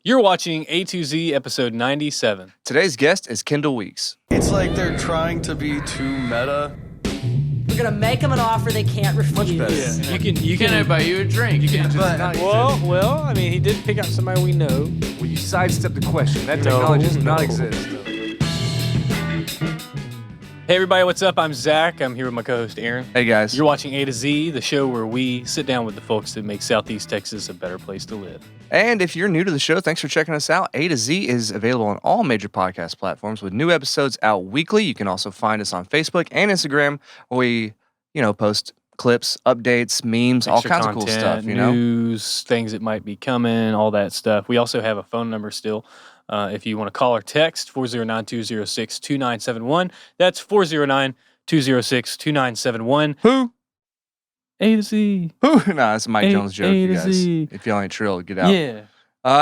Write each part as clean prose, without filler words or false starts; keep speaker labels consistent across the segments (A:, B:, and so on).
A: You're watching A to Z episode 97.
B: Today's guest is Kendall Weeks.
C: It's like they're trying to be too meta.
D: We're gonna make them an offer they can't refuse.
A: Yeah. You can
E: buy you a drink. You can just not
A: well, I mean, he did pick out somebody we know.
E: Well, you sidestep the question. That technology does not exist.
A: Hey everybody, what's up? I'm Zach. I'm here with my co-host Aaron.
B: Hey guys.
A: You're watching A to Z, the show where we sit down with the folks that make Southeast Texas a better place to live.
B: And if you're new to the show, thanks for checking us out. A to Z is available on all major podcast platforms with new episodes out weekly. You can also find us on Facebook and Instagram where we, post clips, updates, memes, all kinds of cool stuff,
A: news, things that might be coming, all that stuff. We also have a phone number still. If you want to call or text, 409-206-2971. That's 409-206-2971.
B: Who?
A: A to Z.
B: Who? Nah, that's a Mike Jones joke, you guys.
A: Z.
B: If y'all ain't thrilled, get out.
A: Yeah.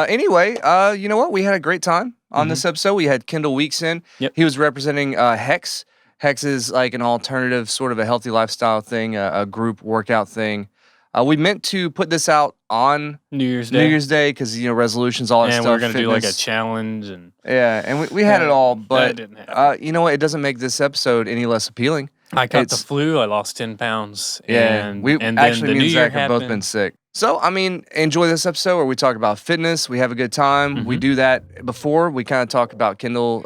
B: Anyway, you know what? We had a great time on this episode. We had Kendall Weeks in.
A: Yep.
B: He was representing Hex. Hex is like an alternative, sort of a healthy lifestyle thing, a group workout thing. We meant to put this out on
A: New Year's Day
B: because resolutions, all that stuff.
A: And we're gonna
B: fitness.
A: do like a challenge and
B: we had it all, but
A: that didn't happen.
B: you know what? It doesn't make this episode any less appealing.
A: I caught the flu. I lost 10 pounds. And
B: me
A: then
B: and
A: the New Year
B: Zach have both been sick. So, enjoy this episode where we talk about fitness. We have a good time. We do that before. We kind of talk about Kendall,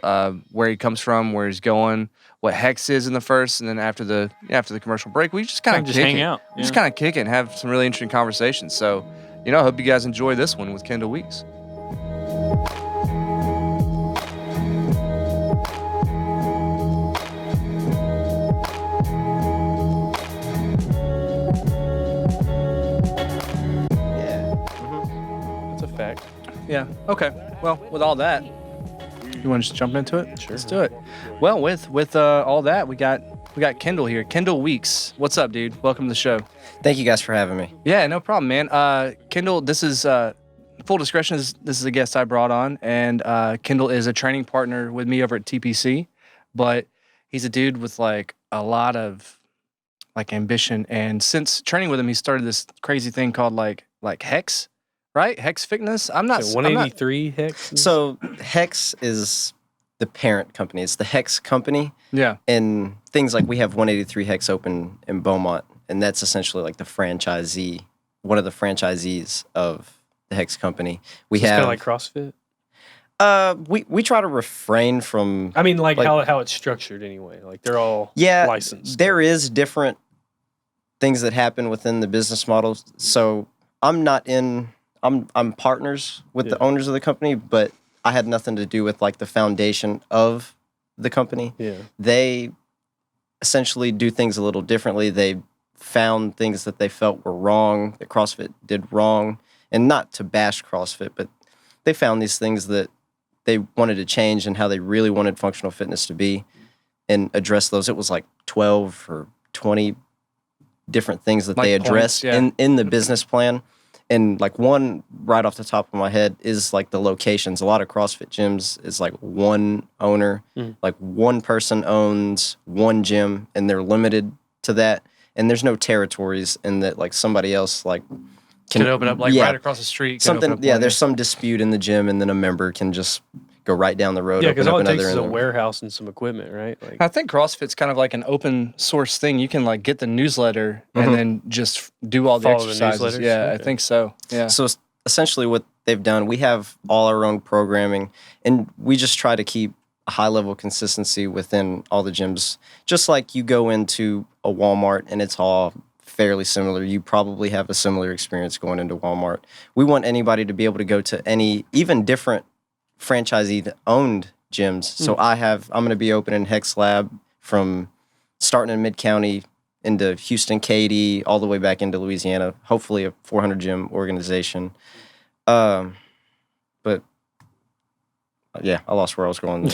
B: where he comes from, where he's going, what Hex is in the first, and then after the commercial break, we just kind of
A: hang out.
B: We just kind of kick it and have some really interesting conversations. So, I hope you guys enjoy this one with Kendall Weeks. Yeah. Okay. Well, with all that, you want to just jump into it?
A: Sure.
B: Let's do it. Well, with all that, we got Kendall here. Kendall Weeks. What's up, dude? Welcome to the show.
F: Thank you guys for having me.
B: Yeah, no problem, man. Kendall, this is full discretion. This is a guest I brought on, and Kendall is a training partner with me over at TPC, but he's a dude with like a lot of like ambition. And since training with him, he started this crazy thing called like Hex. Right? Hex Fitness? I'm not...
A: 183 Hex?
F: So Hex is the parent company. It's the Hex company.
B: Yeah.
F: And things like we have 183 Hex open in Beaumont, and that's essentially like the franchisee, one of the franchisees of the Hex company. We have...
A: kind of like CrossFit?
F: We try to refrain from...
A: like how it's structured anyway. Like they're all licensed.
F: There is different things that happen within the business model. So I'm partners with the owners of the company, but I had nothing to do with like the foundation of the company.
A: Yeah.
F: They essentially do things a little differently. They found things that they felt were wrong, that CrossFit did wrong, and not to bash CrossFit, but they found these things that they wanted to change and how they really wanted functional fitness to be and address those. It was like 12 or 20 different things that
B: like
F: they addressed in the business plan. And like one right off the top of my head is like the locations. A lot of CrossFit gyms is like one owner, like one person owns one gym, and they're limited to that. And there's no territories in that like somebody else like
B: can open up right across the street.
F: There's some dispute in the gym, and then a member can just go right down the road.
A: Yeah, because all it takes is a warehouse and some equipment, right? Like,
B: I think CrossFit's kind of like an open source thing. You can like get the newsletter and then just do all the exercises. Yeah, okay. I think so. Yeah.
F: So essentially what they've done, we have all our own programming, and we just try to keep a high level of consistency within all the gyms. Just like you go into a Walmart and it's all fairly similar. You probably have a similar experience going into Walmart. We want anybody to be able to go to any, even different franchisee-owned gyms. So I'm going to be opening Hex Lab from starting in Mid-County into Houston, Katy, all the way back into Louisiana, hopefully a 400 gym organization. But yeah, I lost where I was going.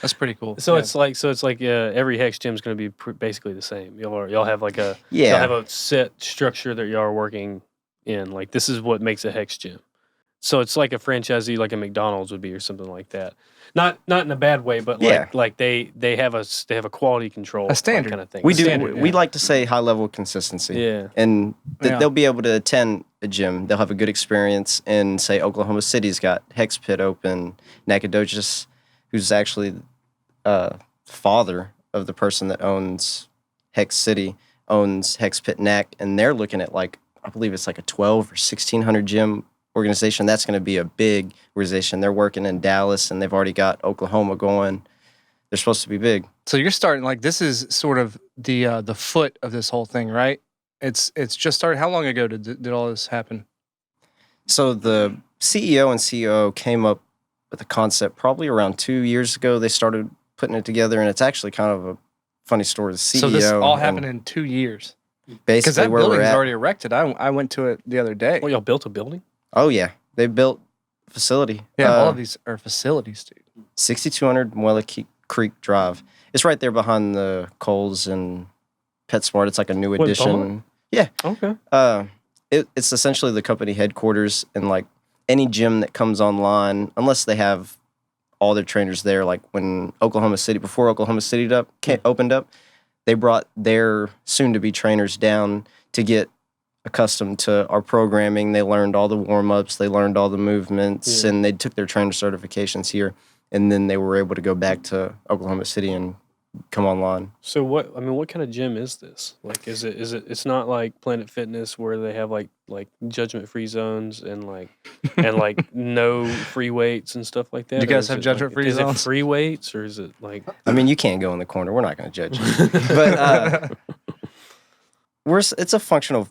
B: That's pretty cool.
A: So it's like every Hex gym is going to be basically the same. Y'all have like y'all have a set structure that y'all are working in. Like this is what makes a Hex gym. So it's like a franchisee, like a McDonald's would be, or something like that. Not in a bad way, but
F: Yeah.
A: like they have a quality control,
B: A standard.
A: kind of thing.
F: We
A: A
F: do.
A: standard,
F: We
A: yeah.
F: like to say high level consistency.
A: Yeah.
F: And
B: Yeah.
F: they'll be able to attend a gym. They'll have a good experience in, say, Oklahoma City's got Hex Pit open. Nacogdoches, who's actually father of the person that owns Hex City, owns Hex Pit Nac, and they're looking at like, I believe it's like a 12 or 1,600 gym organization. That's going to be a big organization. They're working in Dallas, and they've already got Oklahoma going. They're supposed to be big.
B: So you're starting like this is sort of the foot of this whole thing, right? It's just started. How long ago did all this happen?
F: So the CEO and COO came up with a concept probably around 2 years ago. They started putting it together, and it's actually kind of a funny story. The CEO
B: So this all
F: and
B: happened in 2 years. Because
F: basically
B: that
F: where we're
B: building's
F: at.
B: already erected. I went to it the other day.
A: Well, y'all built a building?
F: Oh yeah, they built a facility.
B: Yeah, all of these are facilities, dude.
F: 6200 Muella Creek Drive. It's right there behind the Kohl's and PetSmart. It's like a new
A: What,
F: addition.
A: Beaumont?
F: Yeah.
A: Okay.
F: It's essentially the company headquarters, and like any gym that comes online, unless they have all their trainers there, like when before Oklahoma City opened up, they brought their soon-to-be trainers down to get accustomed to our programming. They learned all the warm-ups, they learned all the movements, and they took their trainer certifications here, and then they were able to go back to Oklahoma City and come online.
A: So what kind of gym is this? Like, is it? It's not like Planet Fitness where they have like judgment-free zones and like no free weights and stuff like that.
B: You
A: Or
B: guys
A: is
B: have
A: it
B: judgment-free
A: Is it
B: zones?
A: free weights or is it like?
F: I mean, you can't go in the corner. We're not going to judge you. But it's a functional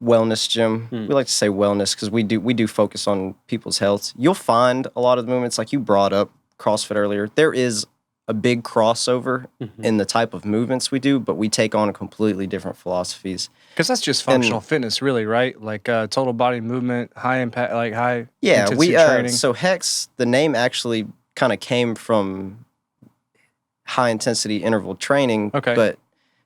F: wellness gym. We like to say wellness because we do focus on people's health. You'll find a lot of the movements, like you brought up CrossFit earlier. There is a big crossover in the type of movements we do, but we take on completely different philosophies.
B: Because that's just functional fitness, really, right? Like total body movement, high impact, like high intensity training.
F: So Hex, the name actually kind of came from high intensity interval training.
B: Okay.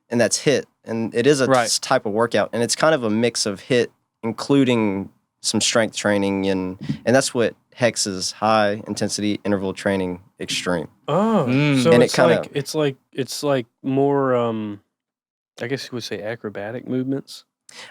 F: And that's HIIT, and it is a
B: Right.
F: type of workout, and it's kind of a mix of HIIT, including some strength training, and that's what Hex is: high intensity interval training extreme.
A: Oh, so
F: And
A: it's like more I guess you would say acrobatic movements.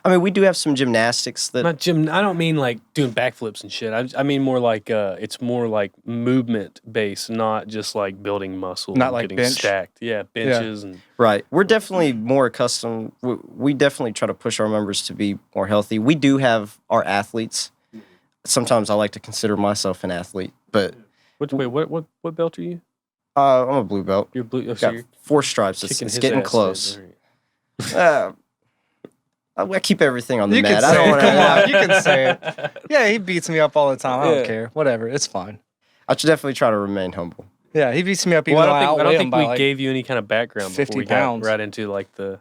F: I mean, we do have some gymnastics that
A: Not gym. I don't mean like doing backflips and shit. I mean more like it's more like movement based, not just like building muscle.
B: Not
A: and
B: like
A: getting
B: bench?
A: stacked. Yeah, benches and
F: right. We're definitely more accustomed. We definitely try to push our members to be more healthy. We do have our athletes. Sometimes I like to consider myself an athlete, but
A: what belt are you?
F: I'm a blue belt.
A: You're blue. Oh, so
F: Got
A: you're
F: 4 stripes.
A: kicking
F: It's
A: his
F: getting
A: ass,
F: close.
A: man. All right.
F: I keep everything on the
B: You can
F: mat. I
B: say
F: don't
B: it.
F: want
B: Come on,
F: to.
B: you can say it. Yeah, he beats me up all the time. I
A: Yeah.
B: don't care. Whatever, it's fine.
F: I should definitely try to remain humble.
B: Yeah, he beats me up even
A: Well,
B: though
A: I
B: outweigh
A: don't
B: him
A: think
B: by
A: we
B: like
A: gave you any kind of background
B: 50
A: before we
B: pounds.
A: got right into like the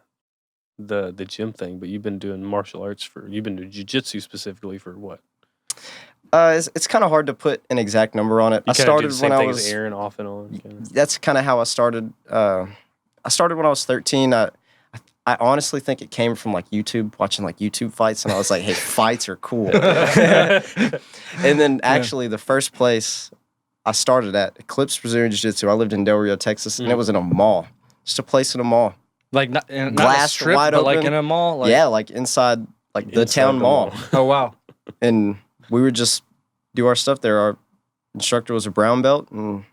A: gym thing. But you've been doing martial arts you've been doing jujitsu specifically for what?
F: It's kind of hard to put an exact number on it.
A: You
F: I
A: kinda do
F: started
A: the same
F: when I
A: thing as
F: was.
A: Aaron off and on. Kinda.
F: That's kind of how I started. I started when I was 13. I honestly think it came from like YouTube, watching like YouTube fights, and I was like, "Hey, fights are cool." And then actually, the first place I started at, Eclipse Brazilian Jiu-Jitsu. I lived in Del Rio, Texas, and it was in a mall, just a place in a mall.
B: like not a
F: Glass
B: strip,
F: wide
B: but like
F: open.
B: in a mall. Like,
F: Yeah, like inside like the
A: Inside
F: town
A: the
F: mall.
B: Oh wow.
F: And we would just do our stuff there. Our instructor was a brown belt, and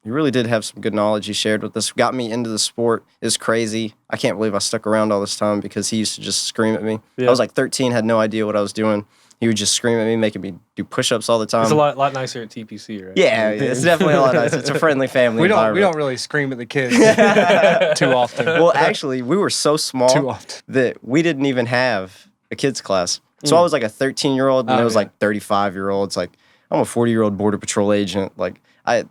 F: he really did have some good knowledge he shared with us. Got me into the sport. It was crazy. I can't believe I stuck around all this time because he used to just scream at me.
A: Yeah.
F: I was like 13, had no idea what I was doing. He would just scream at me, making me do push-ups all the time.
A: It's a lot nicer at TPC, right?
F: Yeah, it's definitely a lot nicer. It's a friendly family
B: We
F: environment.
B: don't really scream at the kids too often.
F: Well, actually, we were so small
B: Too often.
F: that we didn't even have a kids class. So I was like a 13-year-old, and
B: Oh,
F: there was
B: yeah.
F: like 35-year-olds. Like, I'm a 40-year-old Border Patrol agent. Like, I had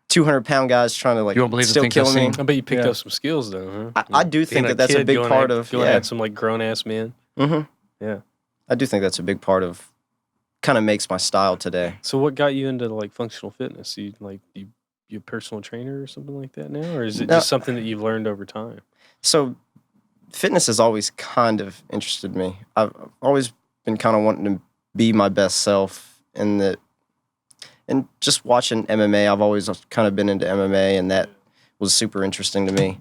F: 200-pound guys trying to like
B: You don't believe the
F: still
B: things
F: kill
B: I've
F: me.
B: seen?
A: I bet you picked
B: Yeah.
A: up some skills though, huh?
F: I do think
A: Being
F: that's a
A: kid
F: big
A: going
F: part
A: at,
F: of
A: going at some like grown ass men.
F: Mhm.
A: Yeah.
F: I do think that's a big part of kind of makes my style today.
A: So what got you into like functional fitness? You a personal trainer or something like that now, or is it
F: No.
A: just something that you've learned over time?
F: So fitness has always kind of interested me. I've always been kind of wanting to be my best self and just watching MMA. I've always kind of been into MMA, and that was super interesting to me.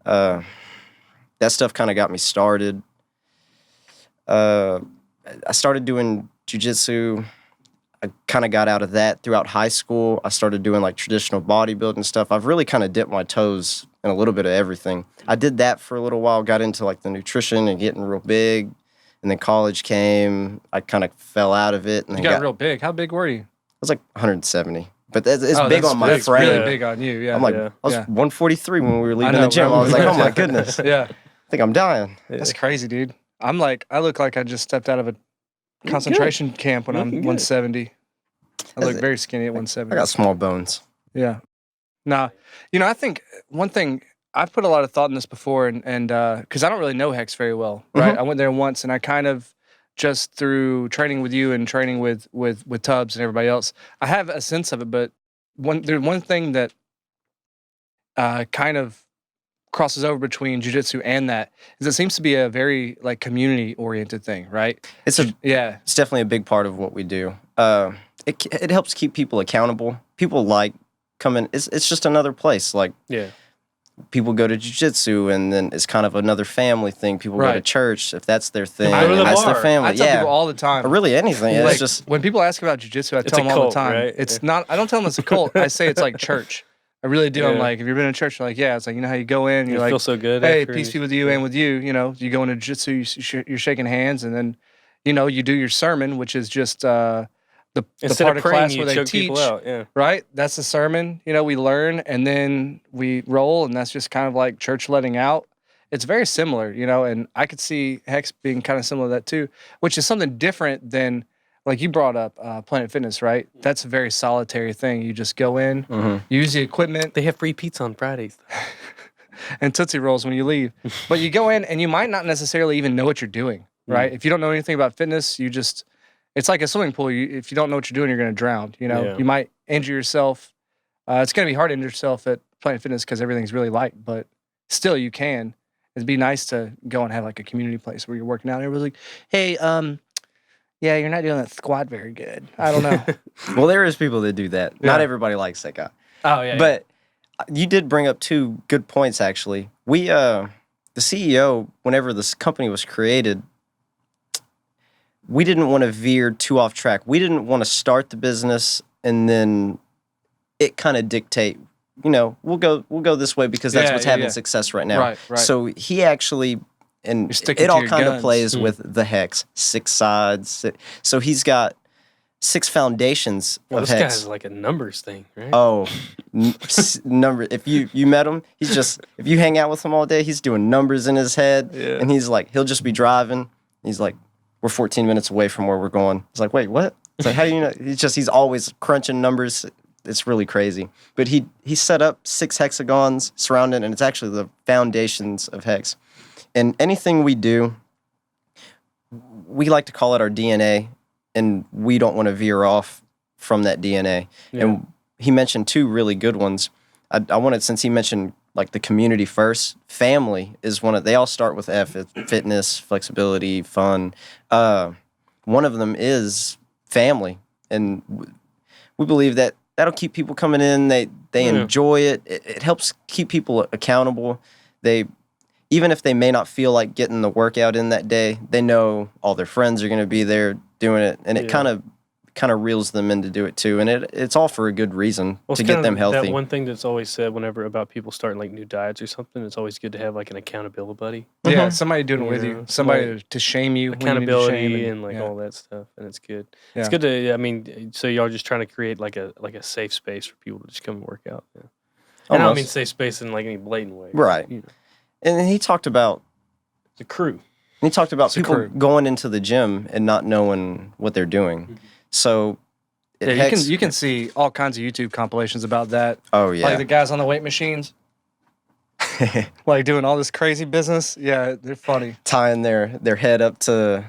F: That stuff kind of got me started. I started doing jiu-jitsu. I kind of got out of that throughout high school. I started doing like traditional bodybuilding stuff. I've really kind of dipped my toes in a little bit of everything. I did that for a little while, got into like the nutrition and getting real big. And then college came. I kind of fell out of it. And
B: You got real big. How big were you?
F: I was like 170. But it's big
B: that's
F: on my
B: big.
F: frame.
B: Really big on you, yeah.
F: I'm like,
A: Yeah.
F: I was 143 when we were leaving
B: know,
F: the gym.
B: bro.
F: I was like, oh my goodness.
B: Yeah.
F: I think I'm dying.
B: That's crazy, dude. I look like I just stepped out of a concentration camp when I'm
A: Looking good.
B: 170. I look
F: That's-
B: very skinny at
F: I
B: 170.
F: got small bones.
B: Yeah. Nah, I think one thing, I've put a lot of thought in this before, and because I don't really know Hex very well, right? I went there once, and I kind of just through training with you and training with Tubbs and everybody else, I have a sense of it. But one thing that kind of crosses over between jiu-jitsu and that is it seems to be a very like community oriented thing, right?
F: It's definitely a big part of what we do. It helps keep people accountable. People like coming. It's just another place. Like
A: Yeah.
F: people go to jiu-jitsu, and then it's kind of another family thing. People go to
B: Right.
F: church if that's their thing.
A: go to the
F: and that's their
A: bar.
F: family.
B: I tell
F: yeah,
B: people all the time.
F: or really anything.
B: Like,
F: It's just
B: when people ask about jiu-jitsu, I
A: It's
B: tell
A: a
B: them all
A: cult,
B: the time.
A: right?
B: It's
A: Yeah.
B: not. I don't tell them it's a cult. I say it's like church. I really do. I'm
A: Yeah.
B: like, have you been in church? They're like, yeah. It's like, you know how you go in,
A: You
B: you're like,
A: feel so good.
B: hey,
A: after
B: peace
A: and-
B: be with you and with you. You go into jiu-jitsu, you're shaking hands, and then, you do your sermon, which is just the
A: Instead
B: part
A: of
B: of
A: praying,
B: class
A: you
B: where they
A: choke
B: teach.
A: people out. Yeah.
B: Right? That's the sermon. We learn and then we roll, and that's just kind of like church letting out. It's very similar, and I could see Hex being kind of similar to that too, which is something different than, like you brought up Planet Fitness, right? That's a very solitary thing. You just go in, use the equipment,
A: They have free pizza on Fridays.
B: and Tootsie Rolls when you leave. But you go in and you might not necessarily even know what you're doing, right? If you don't know anything about fitness, it's like a swimming pool. If you don't know what you're doing, you're going to drown.
A: Yeah.
B: You might injure yourself. It's going to be hard to injure yourself at Planet Fitness because everything's really light, but still you can. It'd be nice to go and have like a community place where you're working out. And everybody's like, hey, yeah, you're not doing that squat very good. I don't know.
F: well, there is people that do that. Not
B: Yeah.
F: everybody likes that guy.
A: Oh yeah.
F: But you did bring up two good points, actually. We, the CEO, whenever this company was created, we didn't want to veer too off track. We didn't want to start the business and then it kind of dictate, we'll go this way because that's
B: Yeah,
F: what's
B: yeah,
F: having
B: yeah.
F: success right now.
B: Right.
F: So he actually, and
B: You're sticking
F: it
B: to
F: all
B: your
F: kind of
B: guns.
F: plays with the Hex, 6 sides. So he's got 6 foundations
A: well,
F: of
A: this
F: Hex.
A: guy's like a numbers thing, right?
F: Oh, number. If you met him, he's just, if you hang out with him all day, he's doing numbers in his head.
A: Yeah.
F: And he's like, he'll just be driving. He's like, we're 14 minutes away from where we're going. He's like, wait, what? It's like, how do you know? He's always crunching numbers. It's really crazy. But he set up 6 hexagons surrounded, and it's actually the foundations of Hex. And anything we do, we like to call it our DNA, and we don't want to veer off from that DNA.
A: Yeah.
F: And he mentioned 2 really good ones. I wanted, since he mentioned like the community first, family is one of, they all start with F, it's fitness, flexibility, fun. One of them is family. And we believe that that'll keep people coming in. They enjoy it. It helps keep people accountable. Even if they may not feel like getting the workout in that day, they know all their friends are going to be there doing it, and it kind of reels them in to do it too. And it's all for a good reason,
A: Well,
F: to
A: it's
F: get
A: kind
F: them
A: of
F: healthy.
A: That one thing that's always said whenever about people starting like new diets or something, it's always good to have like an accountability buddy.
B: Yeah, somebody doing it with
A: Yeah,
B: you. Somebody
A: like
B: to shame you. when you need to
A: Accountability
B: shame
A: and like
B: yeah.
A: all that stuff, and it's good.
B: Yeah.
A: It's good to. I mean, so y'all just trying to create like a safe space for people to just come and work out. Yeah. And I don't mean
F: Almost.
A: safe space in like any blatant way,
F: Right.
A: You know,
F: And he talked about
A: the crew.
F: people
B: crew.
F: going into the gym and not knowing what they're doing. So it
B: Yeah,
F: Hex-
B: you can see all kinds of YouTube compilations about that.
F: Oh yeah.
B: Like the guys on the weight machines, like doing all this crazy business. Yeah, they're funny.
F: Tying their head up to the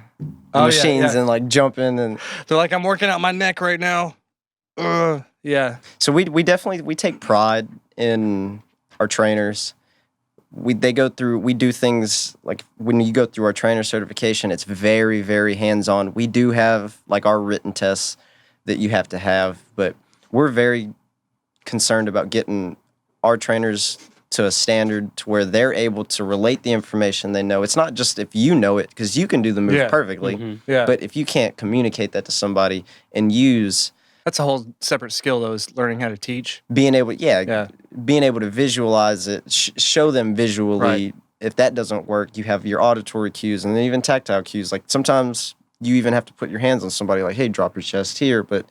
B: Oh, yeah,
F: machines
B: yeah.
F: and like jumping, and
B: They're like, I'm working out my neck right now. Yeah.
F: so we definitely take pride in our trainers. We do things like when you go through our trainer certification, it's very, very hands-on. We do have like our written tests that you have to have. But we're very concerned about getting our trainers to a standard to where they're able to relate the information they know. It's not just if you know it, because you can do the move perfectly, but if you can't communicate that to somebody and use...
B: That's a whole separate skill, though, is learning how to teach.
F: Being able, being able to visualize it, show them visually.
B: Right.
F: If that doesn't work, you have your auditory cues and then even tactile cues. Like sometimes you even have to put your hands on somebody like, hey, drop your chest here. But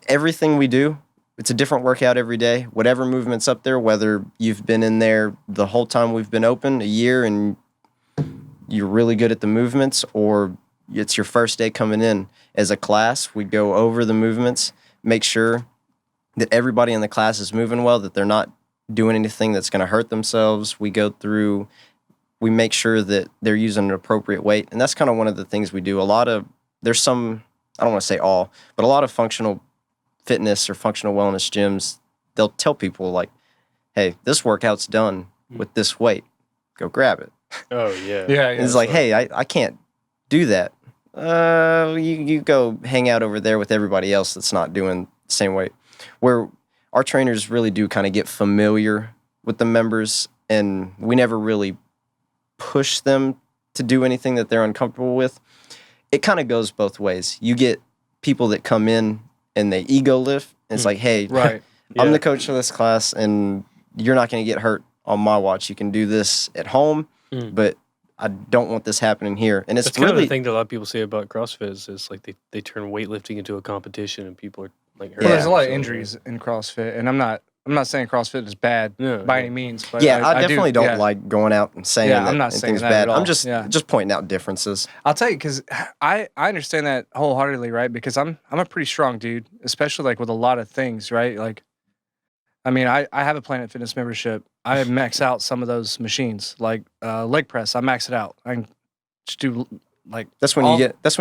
F: everything we do, it's a different workout every day. Whatever movement's up there, whether you've been in there the whole time we've been open, a year, and you're really good at the movements, or it's your first day coming in. As a class, we go over the movements, make sure that everybody in the class is moving well, that they're not doing anything that's going to hurt themselves. We go through, we make sure that they're using an appropriate weight. And that's kind of one of the things we do. There's some, I don't want to say all, but a lot of functional fitness or functional wellness gyms, they'll tell people like, hey, this workout's done with this weight. Go grab it.
A: Oh, yeah.
F: And it's like, hey, I can't do that. You go hang out over there with everybody else that's not doing the same weight. Where our trainers really do kind of get familiar with the members, and we never really push them to do anything that they're uncomfortable with. It kind of goes both ways. You get people that come in and they ego lift. And it's like, hey, I'm the coach of this class, and you're not going to get hurt on my watch. You can do this at home, but I don't want this happening here. And it's
A: That's kind
F: really
A: of the thing that a lot of people say about CrossFit is like they turn weightlifting into a competition, and people are like hurt.
B: Well, there's a lot of injuries in CrossFit, and I'm not saying CrossFit is bad by any means. But
F: I definitely don't like going out and saying that
B: I'm not saying
F: things
B: that
F: bad.
B: at all.
F: I'm just pointing out differences.
B: I'll tell you, because I understand that wholeheartedly, right? Because I'm a pretty strong dude, especially like with a lot of things, right? Like, I mean, I have a Planet Fitness membership. I max out some of those machines, like leg press. I max it out. I can just do like
F: that's when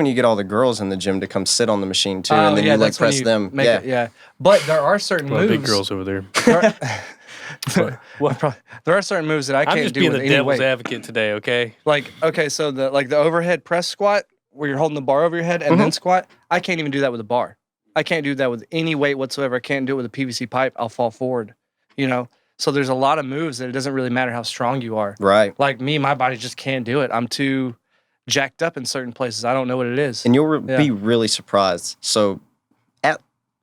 F: you get all the girls in the gym to come sit on the machine too, and then you leg press them.
B: But there are certain moves.
A: Big girls over there.
B: There are certain moves that I can't do with any weight.
A: I'm just being the devil's advocate today, okay?
B: Like, okay, so the overhead press squat where you're holding the bar over your head and then squat, I can't even do that with a bar. I can't do that with any weight whatsoever. I can't do it with a PVC pipe. I'll fall forward, you know? So there's a lot of moves that it doesn't really matter how strong you are.
F: Right.
B: Like me, my body just can't do it. I'm too jacked up in certain places. I don't know what it is.
F: And you'll be really surprised. So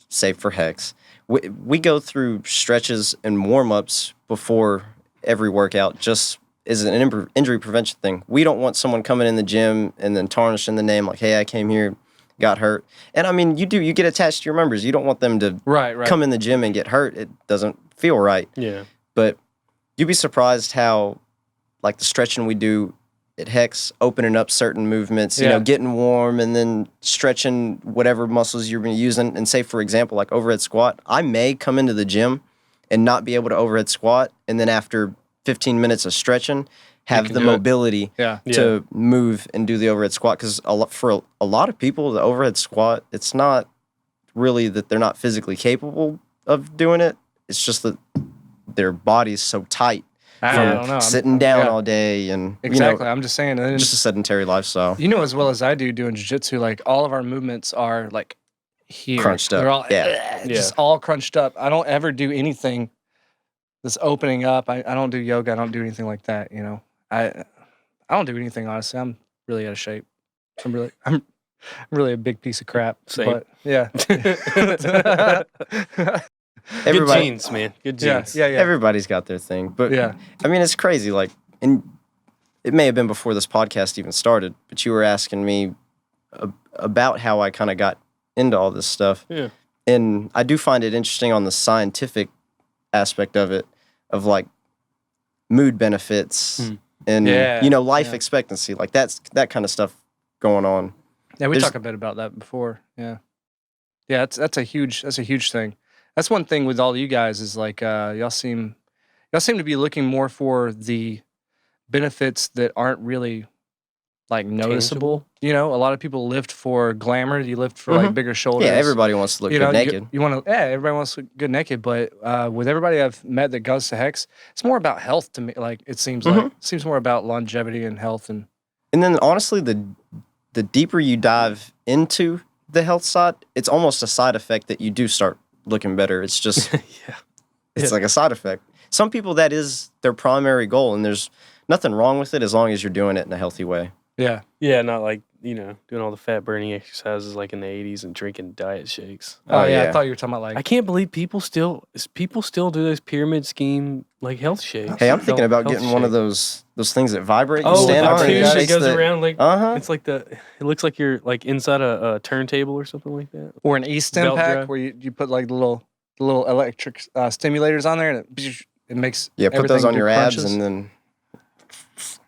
F: say for Hex, we go through stretches and warm-ups before every workout just as an injury prevention thing. We don't want someone coming in the gym and then tarnishing the name like, hey, I came here, got hurt. And I mean, you get attached to your members. You don't want them to come in the gym and get hurt. It doesn't feel right.
A: Yeah.
F: But you'd be surprised how, like, the stretching we do at Hex, opening up certain movements, you know, getting warm and then stretching whatever muscles you're going to use. And say, for example, like overhead squat, I may come into the gym and not be able to overhead squat. And then after 15 minutes of stretching, have the mobility to move and do the overhead squat. Because for a lot of people, the overhead squat, it's not really that they're not physically capable of doing it. It's just that their body's so tight
B: I don't know.
F: Sitting down all day and
B: exactly. I'm just saying,
F: just a sedentary lifestyle.
B: You know as well as I do doing jiu-jitsu, like all of our movements are like here,
F: crunched up.
B: They're all just all crunched up. I don't ever do anything that's opening up. I don't do yoga. I don't do anything like that. You know, I don't do anything honestly. I'm really out of shape. I'm really a big piece of crap.
A: Same.
B: But yeah.
A: Good genes, man. Good genes.
B: Yeah.
F: Everybody's got their thing. But I mean, it's crazy. Like, and it may have been before this podcast even started, but you were asking me about how I kind of got into all this stuff.
A: Yeah.
F: And I do find it interesting on the scientific aspect of it, of like mood benefits and, life expectancy. Like that kind of stuff going on.
B: Yeah, we talked a bit about that before. Yeah. Yeah, that's a huge thing. That's one thing with all you guys is like y'all seem to be looking more for the benefits that aren't really like noticeable.
A: Tangible.
B: You know, a lot of people lift for glamour. You lift for like bigger shoulders.
F: Yeah, everybody wants to look good naked.
B: You want to, everybody wants to look good naked. But with everybody I've met that goes to Hex, it's more about health to me. Like it seems more about longevity and health and
F: then honestly, the deeper you dive into the health side, it's almost a side effect that you do start looking better. It's just, it's like a side effect. Some people, that is their primary goal, and there's nothing wrong with it as long as you're doing it in a healthy way.
B: Yeah.
A: Yeah, not like, doing all the fat burning exercises like in the 80s and drinking diet shakes.
B: Oh, yeah. I thought you were talking about
A: I
B: like.
A: can't believe people still do those pyramid scheme like health shakes.
F: Hey, I'm thinking about
A: Health
F: getting one of
A: shakes.
F: those things that vibrate. You
A: Oh,
F: stand
A: the
F: on
A: tube
F: it.
A: that
F: Shakes
A: goes
F: the,
A: around like
F: Uh-huh.
A: it's like it looks like you're like inside a turntable or something like that.
B: Or an E-stem
A: Belt
B: pack
A: drive.
B: where you put like the little electric stimulators on there, and it makes
F: Yeah, put those
B: everything
F: on
B: do
F: your
B: crunches.
F: abs, and then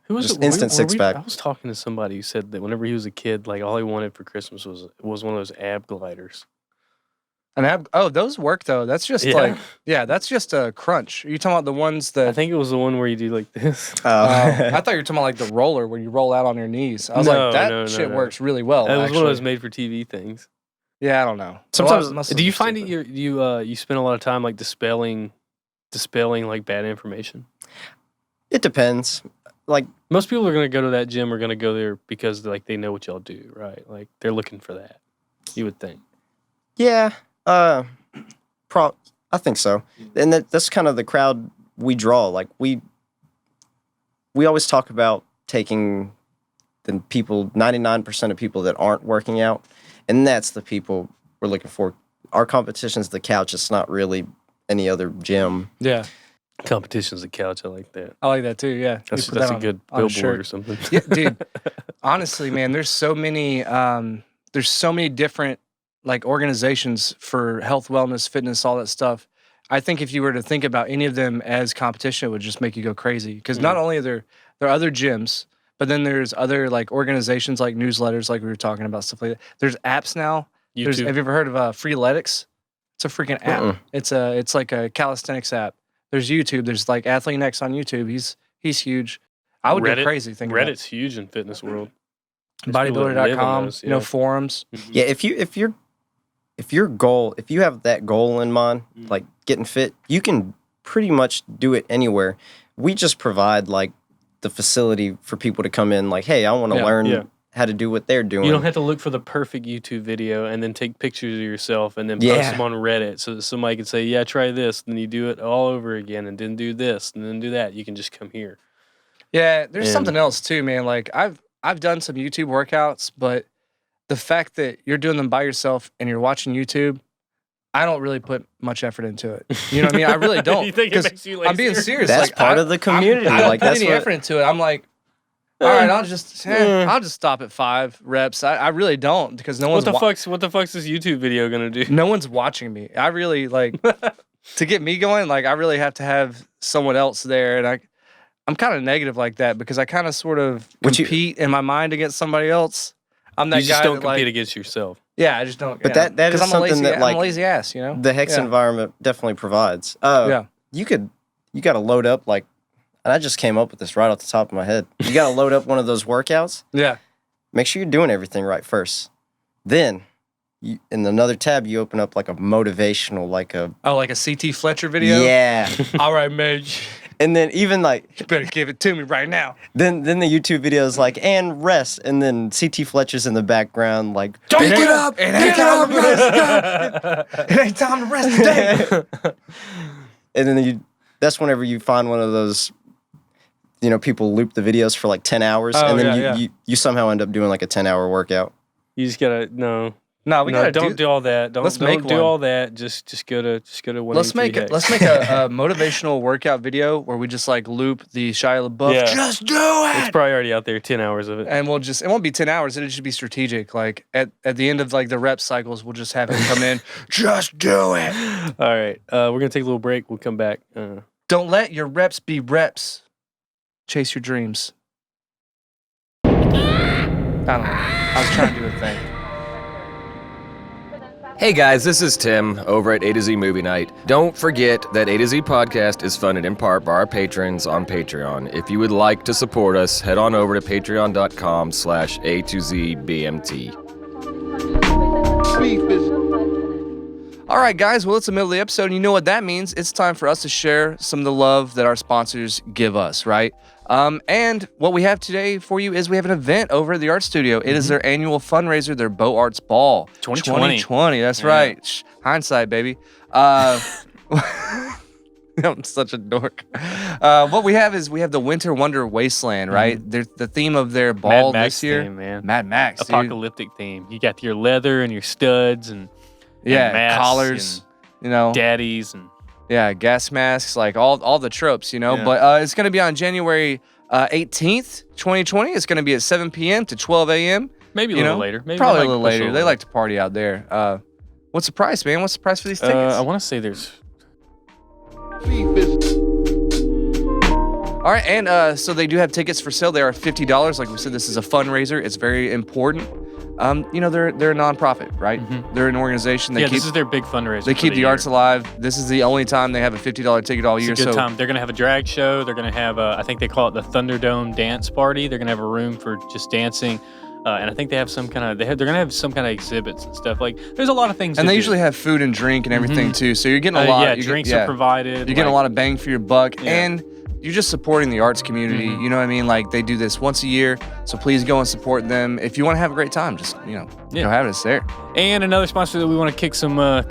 A: Who was
F: Just
A: it?
F: instant six-pack.
A: I was talking to somebody who said that whenever he was a kid, like all he wanted for Christmas was one of those ab gliders.
B: Those work though. That's just that's just a crunch. Are you talking about the ones that?
A: I think it was the one where you do like this.
B: I thought you were talking about like the roller where you roll out on your knees. I was like, that shit works really well.
A: That was one of those
B: actually.
A: made for TV things.
B: Yeah, I don't know.
F: Sometimes-
A: Do you find that you spend a lot of time like dispelling like bad information?
F: it depends. Like,
A: Most people are going to go to that gym are going to go there because like they know what y'all do, right? Like they're looking for that. You would think.
F: yeah, I think so. And that's kind of the crowd we draw. Like, we always talk about taking the people, 99% of people that aren't working out, and that's the people we're looking for. Our competition's the couch. It's not really any other gym.
B: Yeah,
A: Competition's the couch. I like that.
B: I like that too. Yeah,
A: That's
B: You put that
A: a
B: on-
A: good
B: on a
A: billboard
B: shirt.
A: or something.
B: Yeah, dude. Honestly, man, there's so many different like organizations for health, wellness, fitness, all that stuff. I think if you were to think about any of them as competition, it would just make you go crazy. Because not only there are other gyms, but then there's other like organizations like newsletters, like we were talking about, stuff like that. There's apps now. Have
A: YouTube.
B: you ever heard of Freeletics? It's a freaking app.
F: Mm-mm.
B: It's like a calisthenics app. There's YouTube. There's like Athlete Next on YouTube. He's huge. I would go crazy thinking about it.
A: Reddit's huge in fitness world. There's people that live on
B: Bodybuilder.com,
A: those,
B: forums.
F: Yeah, if you have that goal in mind, like getting fit, you can pretty much do it anywhere. We just provide like the facility for people to come in, like, hey, I want to learn how to do what they're doing.
A: You don't have to look for the perfect YouTube video and then take pictures of yourself and then post them on Reddit so that somebody can say, yeah, try this. Then you do it all over again and then do this and then do that. You can just come here.
B: Yeah, there's something else too, man. Like I've done some YouTube workouts, but the fact that you're doing them by yourself and you're watching YouTube, I don't really put much effort into it. You know what I mean? I really don't.
A: You think it
B: 'cause
A: makes you
B: I'm being
A: lazier?
B: serious.
F: That's
B: like,
F: part of the community.
B: I don't
F: Like,
B: put
F: that's
B: any
F: what-
B: effort into it. I'm like, all right, I'll just stop at 5 reps. I really don't because no one's
A: What the fuck's this YouTube video gonna do?
B: no one's watching me. I really like to get me going. Like I really have to have someone else there, and I'm kind of negative like that because I kind of sort of compete in my mind against somebody else. I'm that
A: You
B: guy
A: just don't
B: that,
A: compete
B: like,
A: against yourself.
B: Yeah, I just don't.
F: But
B: yeah.
F: that is
B: 'Cause I'm a
F: something that, like,
B: I'm a lazy ass, you know.
F: The Hex environment definitely provides.
B: Yeah.
F: You got to load up, like, and I just came up with this right off the top of my head. You got to load up one of those workouts.
B: Yeah.
F: Make sure you're doing everything right first. Then, in another tab, you open up like a motivational, like a
B: Like a CT Fletcher video.
F: yeah.
B: All right, man.
F: And then even like
B: You better give it to me right now.
F: then the YouTube video is like and rest, and then CT Fletcher's in the background like
B: Don't get up. It ain't time to rest. It ain't time to rest today.
F: and then that's whenever you find one of those, people loop the videos for like 10 hours, and then you somehow end up doing like a 10-hour workout.
A: You just gotta
B: No, we gotta
A: don't do all that. Don't
B: make
A: do
B: one.
A: all that. Just go to one.
B: Let's make a motivational workout video where we just like loop the Shia LaBeouf.
A: Yeah.
B: Just do it.
A: It's probably already out there. 10 hours of it.
B: And it won't be 10 hours. It'll just be strategic. Like at the end of like the rep cycles, we'll just have him come in. Just do it.
A: All right. We're gonna take a little break. We'll come back.
B: Don't let your reps be reps. Chase your dreams. I don't know. I was trying to do a thing.
G: Hey guys, this is Tim over at A to Z Movie Night. Don't forget that A to Z Podcast is funded in part by our patrons on Patreon. If you would like to support us, head on over to patreon.com/A2ZBMT.
B: All right, guys. Well, it's the middle of the episode, and you know what that means. It's time for us to share some of the love that our sponsors give us, right? And what we have today for you is we have an event over at the Art Studio. It is their annual fundraiser, their Beaux Arts Ball.
A: 2020.
B: That's right. Hindsight, baby. I'm such a dork. What we have is we have the Winter Wonder Wasteland, right? The theme of their ball
A: Mad Max
B: this year.
A: theme, man.
B: Mad Max, dude.
A: Apocalyptic theme. You got your leather and your studs and masks
B: collars,
A: and daddies and
B: gas masks, like all the tropes,
A: Yeah.
B: But it's going to be on January 18th, 2020. It's going to be at 7 p.m. to 12 a.m.
A: maybe a little later. Maybe
B: Probably
A: they
B: a little
A: push
B: later. They like to party out there. What's the price, man? What's the price for these tickets?
A: I want to say there's.
B: All right, and so they do have tickets for sale. They are $50. Like we said, this is a fundraiser. It's very important. They're a nonprofit, right? They're an organization.
A: This is their big fundraiser.
B: They keep
A: for
B: the
A: year.
B: arts alive. This is the only time they have a $50 ticket all year.
A: It's a good time. They're going to have a drag show. They're going to have, I think they call it the Thunderdome Dance Party. They're going to have a room for just dancing. And I think they have some kind of, they're going to have some kind of exhibits and stuff. Like, there's a lot of things.
B: And
A: to
B: they
A: do.
B: usually have food and drink and everything too. So you're getting a lot.
A: Drinks are provided.
B: You're getting a lot of bang for your buck.
A: Yeah.
B: And you're just supporting the arts community. You know what I mean? Like, they do this once a year. So please go and support them. If you want to have a great time, just, go have it. It's there.
A: And another sponsor that we want to kick some love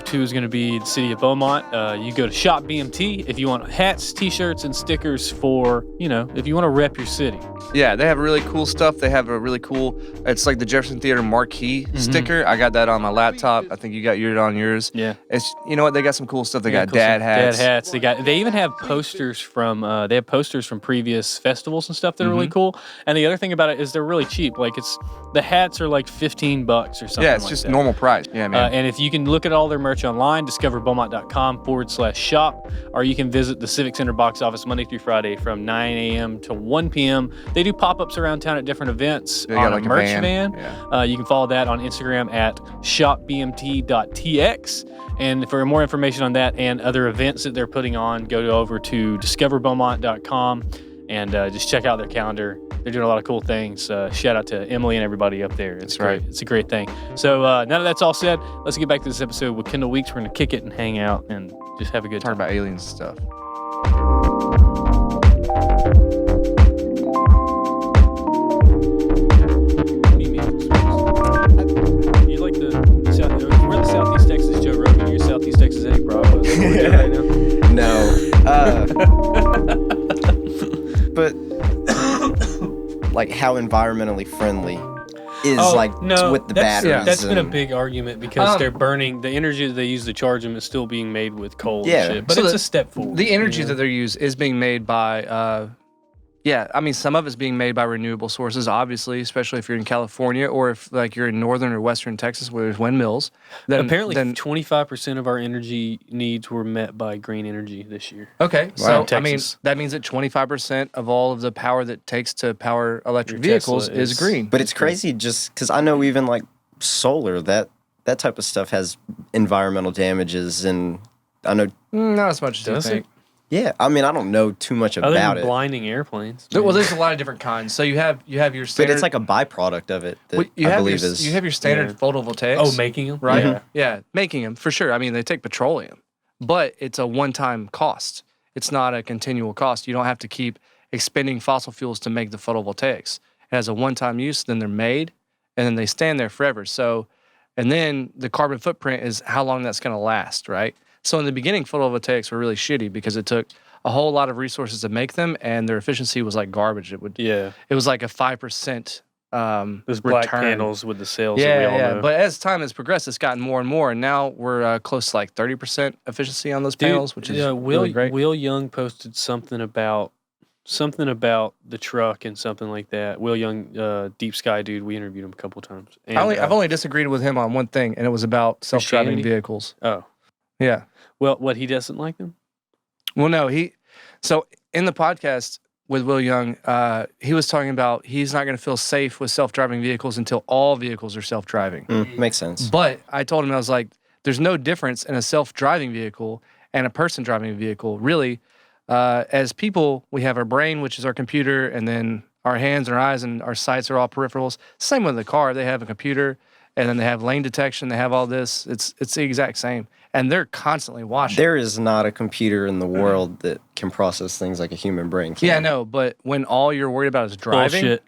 A: to is going to be the city of Beaumont. You go to Shop BMT if you want hats, t-shirts, and stickers for, if you want to rep your city.
B: Yeah, they have really cool stuff. They have a really cool, it's like the Jefferson Theater marquee sticker. I got that on my laptop. I think you got yours on yours.
A: Yeah.
B: It's, you know what? They got some cool stuff. They got
A: cool
B: dad
A: stuff.
B: hats.
A: Dad hats. They even have posters from previous festivals and stuff that are really cool. And the other thing about it is they're really cheap. Like, the hats are like $15 or something.
B: Yeah, it's just normal price. Yeah, man.
A: And if you can look at all their merch online, discoverbeaumont.com/shop, or you can visit the Civic Center box office Monday through Friday from 9 a.m. to 1 p.m. They do pop-ups around town at different events on a merch van.
B: Yeah.
A: You can follow that on Instagram at shopbmt.tx. And for more information on that and other events that they're putting on, go over to discoverbeaumont.com and just check out their calendar. They're doing a lot of cool things. Shout out to Emily and everybody up there. It's great. It's a great thing. So now that that's all said, let's get back to this episode with Kendall Weeks. We're going to kick it and hang out and just have a good
B: Talk
A: time.
B: about aliens and stuff.
A: What do you mean? You like we're the Southeast Texas Joe Rogan. You're Southeast Texas Eddie Bravo. Is that what we're doing right now?
F: No. But like how environmentally friendly is with the batteries.
A: That's been a big argument because they're burning the energy that they use to charge them is still being made with coal and shit. But
B: So
A: it's a step forward.
B: The energy that they use is being made by some of it's being made by renewable sources, obviously, especially if you're in California or if you're in northern or western Texas where there's windmills.
A: Apparently 25% of our energy needs were met by green energy this year.
B: Okay,
A: Wow.
B: so
A: Texas.
B: that means that 25% of all of the power that takes to power electric vehicles
A: Tesla
B: is green.
F: But it's crazy just because I know even like solar, that type of stuff has environmental damages, and I know
B: Not as much as you
A: Does
B: think.
F: Yeah, I mean, I don't know too much
A: Other
F: about
A: than
F: it,
A: blinding airplanes.
B: Well, there's a lot of different kinds. So you have your
F: but
B: standard.
F: it's like a byproduct of it that
B: you
F: I
B: have
F: believe
B: your,
F: is.
B: you have your standard photovoltaics.
A: Oh, making them?
B: right?
A: Yeah.
B: Yeah, making them for sure. I mean, they take petroleum, but it's a one-time cost. It's not a continual cost. You don't have to keep expending fossil fuels to make the photovoltaics. It has a one-time use, then they're made, and then they stand there forever. So, and then the carbon footprint is how long that's going to last, right? So in the beginning, photovoltaics were really shitty because it took a whole lot of resources to make them, and their efficiency was like garbage. It was like a 5%
A: Those
B: return.
A: black panels with the sails that we all know.
B: But as time has progressed, it's gotten more and more, and now we're close to like 30% efficiency on those panels, which is really great.
A: Will Young posted something about the truck and something like that. Will Young, Deep Sky dude, we interviewed him a couple times. And,
B: I've only disagreed with him on one thing, and it was about self-driving
A: Christianity?
B: vehicles.
A: Oh,
B: Yeah.
A: well, what, he doesn't like them?
B: Well, no, so in the podcast with Will Young, he was talking about he's not going to feel safe with self-driving vehicles until all vehicles are self-driving.
F: Makes sense.
B: But I told him, I was like, there's no difference in a self-driving vehicle and a person driving a vehicle. Really, as people, we have our brain, which is our computer, and then our hands, our eyes, and our sights are all peripherals. Same with the car. They have a computer, and then they have lane detection. They have all this. It's the exact same. and they're constantly watching.
F: There is not a computer in the world that can process things like a human brain can.
B: Yeah, no, but when all you're worried about is driving,
A: Bullshit.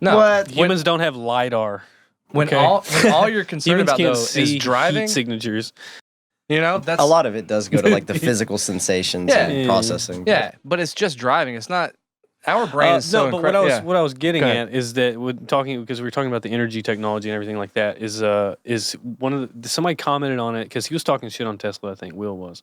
B: no,
F: What?
A: Humans don't have LiDAR.
B: when
A: okay.
B: all you're concerned
A: Humans
B: about
A: can't
B: though
A: see
B: is driving.
A: heat signatures.
B: You know, that's
F: A lot of it does go to like the physical sensations
B: Yeah.
F: and processing.
B: Yeah, but it's just driving. It's not. Our brain is so
A: no, but
B: incredible.
A: what I was getting
B: Go ahead.
A: at is that because we were talking about the energy technology and everything like that is one of somebody commented on it because he was talking shit on Tesla. I think Will was,